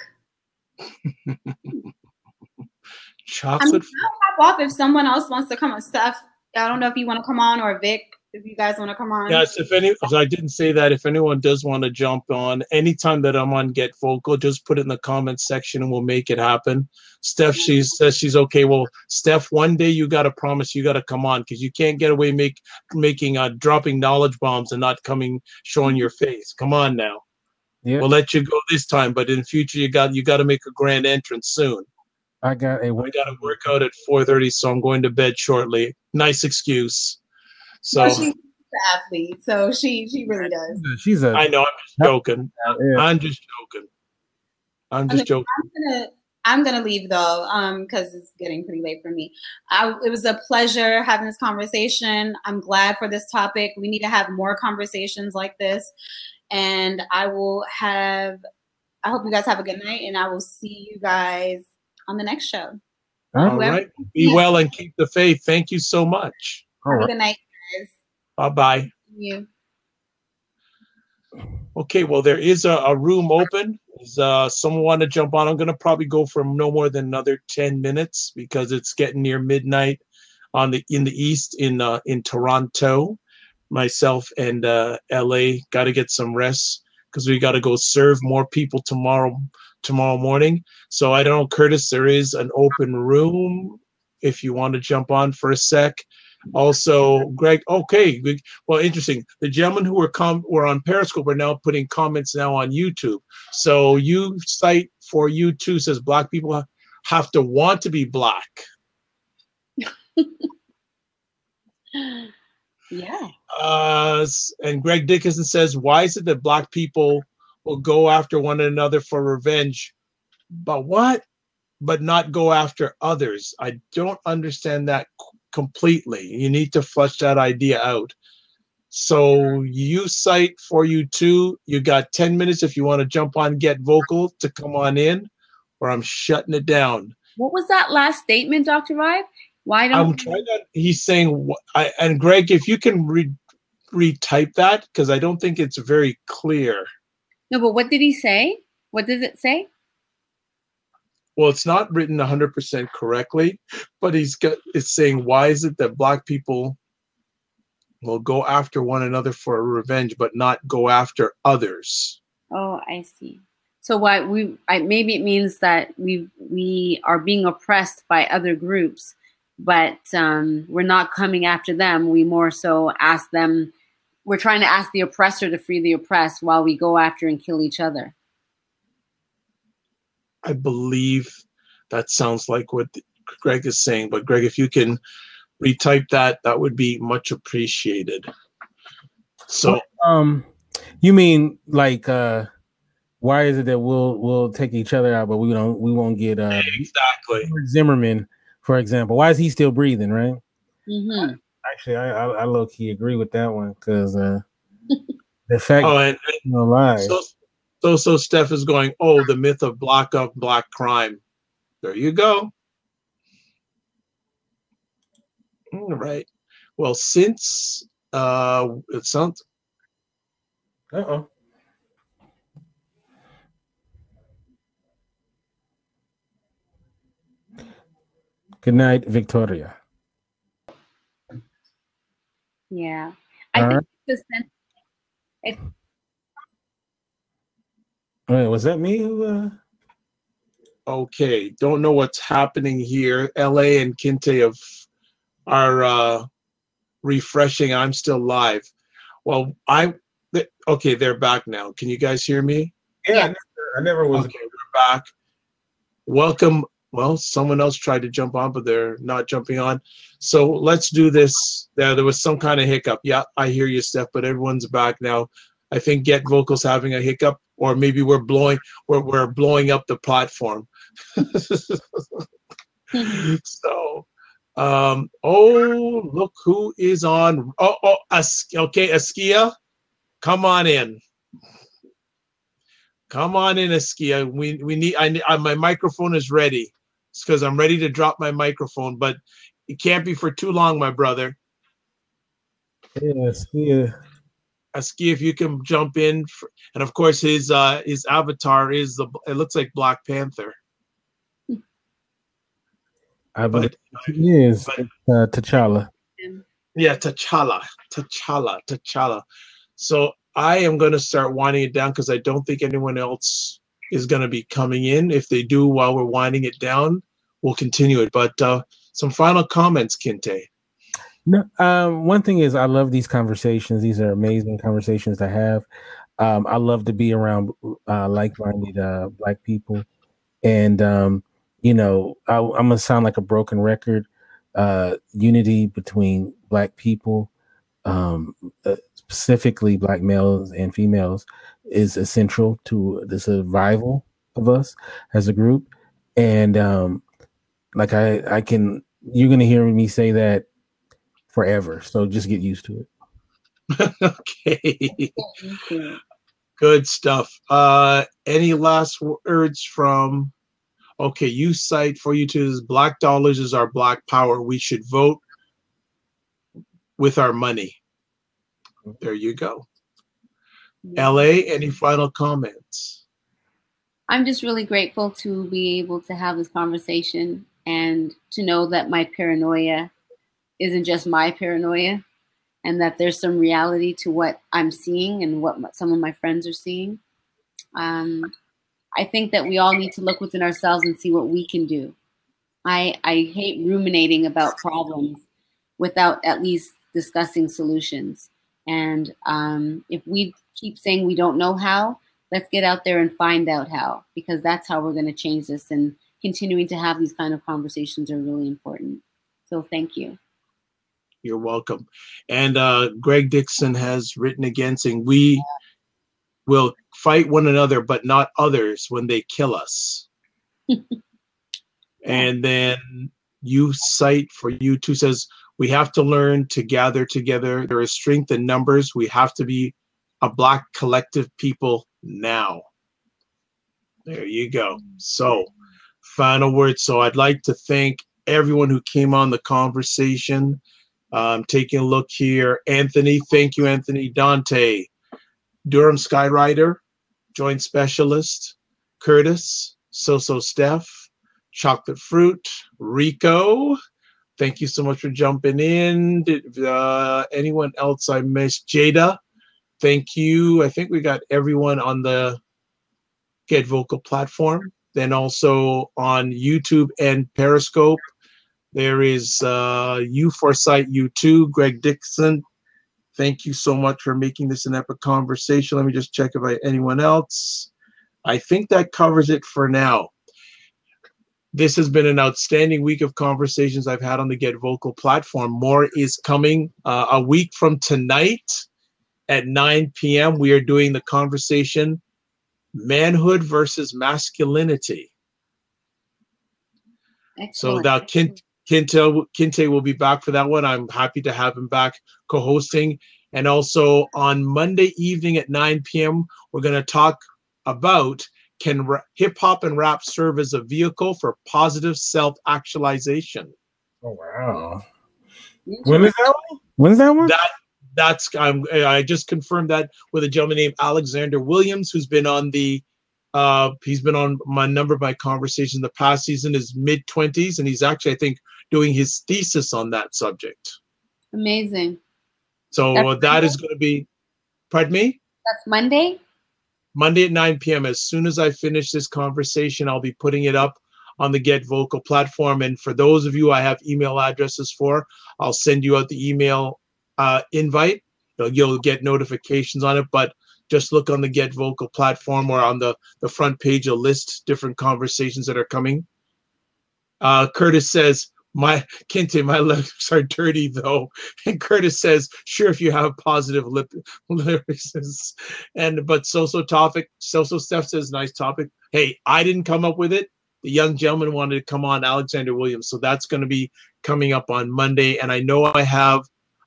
Chocolate. I'll hop off if someone else wants to come on. Steph, I don't know if you want to come on, or Vic, if you guys want to come on. Yes, I didn't say that. If anyone does want to jump on, anytime that I'm on Get Vocal, just put it in the comments section and we'll make it happen. Steph, she says she's okay. Well, Steph, one day you got to promise you got to come on, because you can't get away dropping knowledge bombs and not showing your face. Come on now. Yeah. We'll let you go this time, but in future you got to make a grand entrance soon. I got to work out at 4:30, so I'm going to bed shortly. Nice excuse. So well, she's an athlete, so she really does. I know. I'm just joking. Yeah. I'm just joking. I'm gonna leave though, because it's getting pretty late for me. It was a pleasure having this conversation. I'm glad for this topic. We need to have more conversations like this, and I hope you guys have a good night, and I will see you guys on the next show. All right. Be well and keep the faith. Thank you so much. Have a good night, guys. Bye-bye. Thank you. Okay, well, there is a room open. Does someone want to jump on? I'm going to probably go for no more than another 10 minutes because it's getting near midnight in the east in Toronto. Myself and LA got to get some rest because we got to go serve more people tomorrow morning. So I don't know, Curtis, there is an open room if you want to jump on for a sec. Also, Greg, okay, well, interesting. The gentlemen who were on Periscope are now putting comments now on YouTube. So you cite for you too says Black people have to want to be Black. Yeah. And Greg Dickinson says, why is it that Black people will go after one another for revenge, but not go after others? I don't understand that completely. You need to flesh that idea out. So you cite for you too. You got 10 minutes if you want to jump on Get Vocal to come on in, or I'm shutting it down. What was that last statement, Dr. Vibe? Why don't I'm trying to, he's saying, and Greg, if you can retype that, because I don't think it's very clear. No, but what did he say? What does it say? Well, it's not written 100% correctly, but it's saying, why is it that Black people will go after one another for revenge, but not go after others? Oh, I see. So maybe it means that we are being oppressed by other groups, but we're not coming after them. We more so ask them. We're trying to ask the oppressor to free the oppressed while we go after and kill each other. I believe that sounds like what Greg is saying. But Greg, if you can retype that, that would be much appreciated. So, you mean like, why is it that we'll take each other out, but we won't get exactly Zimmerman, for example? Why is he still breathing, right? Mm-hmm. Actually, I low key agree with that one because the fact. Oh, and no lie. So Steph is going, oh, the myth of Black crime. There you go. All right. Well, since it sounds. Uh-oh. Good night, Victoria. Yeah. I think the sense. Wait, was that me who? Okay, don't know what's happening here. LA and Kinte are refreshing. I'm still live. Well, okay, they're back now. Can you guys hear me? Yeah, I never was. Okay, we're back. Welcome. Well, someone else tried to jump on, but they're not jumping on. So let's do this. There was some kind of hiccup. Yeah, I hear you, Steph, but everyone's back now. I think Get Vocal's having a hiccup, or maybe we're blowing up the platform. So, oh, look who is on. Okay, Askia, come on in. Come on in, Askia. We need. My microphone is ready. It's because I'm ready to drop my microphone, but it can't be for too long, my brother. Yes, yeah. Askia, if you can jump in, and of course his avatar is it looks like Black Panther. I believe he is T'Challa. Yeah, T'Challa. So I am going to start winding it down because I don't think anyone else is going to be coming in. If they do while we're winding it down, we'll continue it. But some final comments, Kinte. No, one thing is I love these conversations. These are amazing conversations to have. I love to be around like-minded Black people. And, you know, I'm going to sound like a broken record. Unity between Black people, specifically Black males and females, is essential to the survival of us as a group. And like I can, you're going to hear me say that forever. So just get used to it. Okay. Good stuff. Any last words from, okay, you cite for you to Black dollars is our Black power. We should vote with our money. There you go. LA, any final comments? I'm just really grateful to be able to have this conversation and to know that my paranoia isn't just my paranoia, and that there's some reality to what I'm seeing and what some of my friends are seeing. I think that we all need to look within ourselves and see what we can do. I hate ruminating about problems without at least discussing solutions. And if we keep saying we don't know how, let's get out there and find out how, because that's how we're going to change this. And continuing to have these kind of conversations are really important. So thank you. You're welcome. And Greg Dixon has written again saying, we will fight one another, but not others when they kill us. And then you cite for you too says, we have to learn to gather together. There is strength in numbers. We have to be a Black collective people now. There you go. So final words. So I'd like to thank everyone who came on the conversation. Taking a look here. Anthony, thank you, Anthony. Dante, Durham Skyrider, Joint Specialist, Curtis, So Steph, Chocolate Fruit, Rico, thank you so much for jumping in. Anyone else I missed? Jada, thank you. I think we got everyone on the Get Vocal platform. Then also on YouTube and Periscope. There is U4Sight U2, Greg Dixon. Thank you so much for making this an epic conversation. Let me just check if I anyone else. I think that covers it for now. This has been an outstanding week of conversations I've had on the Get Vocal platform. More is coming. A week from tonight at 9 p.m., we are doing the conversation, Manhood versus Masculinity. Excellent. So now Kinte will be back for that one. I'm happy to have him back co-hosting. And also on Monday evening at 9 p.m., we're going to talk about, can hip-hop and rap serve as a vehicle for positive self-actualization? Oh, wow. When is that one? When's that one? I just confirmed that with a gentleman named Alexander Williams, who's been on the he's been on my number of my conversations in the past. He's in his mid-20s, and he's actually, I think, doing his thesis on that subject. Amazing. So that is going to be, pardon me? That's Monday? Monday at 9 p.m. As soon as I finish this conversation, I'll be putting it up on the Get Vocal platform. And for those of you I have email addresses for, I'll send you out the email invite. You'll get notifications on it, but just look on the Get Vocal platform, or on the front page, a list different conversations that are coming. Curtis says, Kente, my lips are dirty though. And Curtis says, sure, if you have positive lyrics. But So-So Steph says, nice topic. Hey, I didn't come up with it. The young gentleman wanted to come on, Alexander Williams. So that's going to be coming up on Monday. And I know I have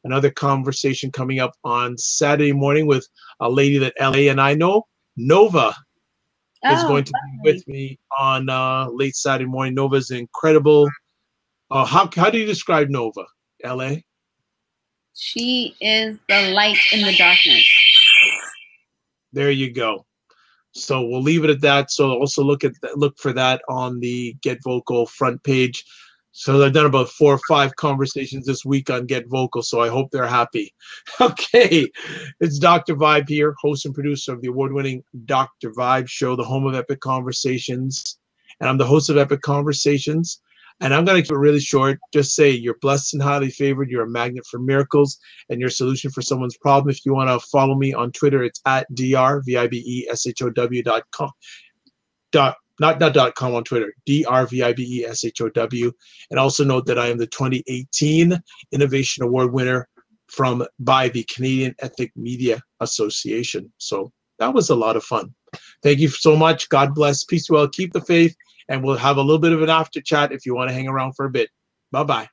another conversation coming up on Saturday morning with a lady that LA and I know, Nova, is going to be with me on late Saturday morning. Nova is incredible. How do you describe Nova, LA? She is the light in the darkness. There you go. So we'll leave it at that. So also look for that on the Get Vocal front page. So I've done about 4 or 5 conversations this week on Get Vocal, so I hope they're happy. Okay, it's Dr. Vibe here, host and producer of the award-winning Dr. Vibe show, the home of Epic Conversations. And I'm the host of Epic Conversations. And I'm going to keep it really short. Just say you're blessed and highly favored. You're a magnet for miracles and your solution for someone's problem. If you want to follow me on Twitter, it's at drvibeshow.com. Not .com on Twitter, drvibeshow. And also note that I am the 2018 Innovation Award winner by the Canadian Ethnic Media Association. So that was a lot of fun. Thank you so much. God bless. Peace well. Keep the faith. And we'll have a little bit of an after chat if you want to hang around for a bit. Bye-bye.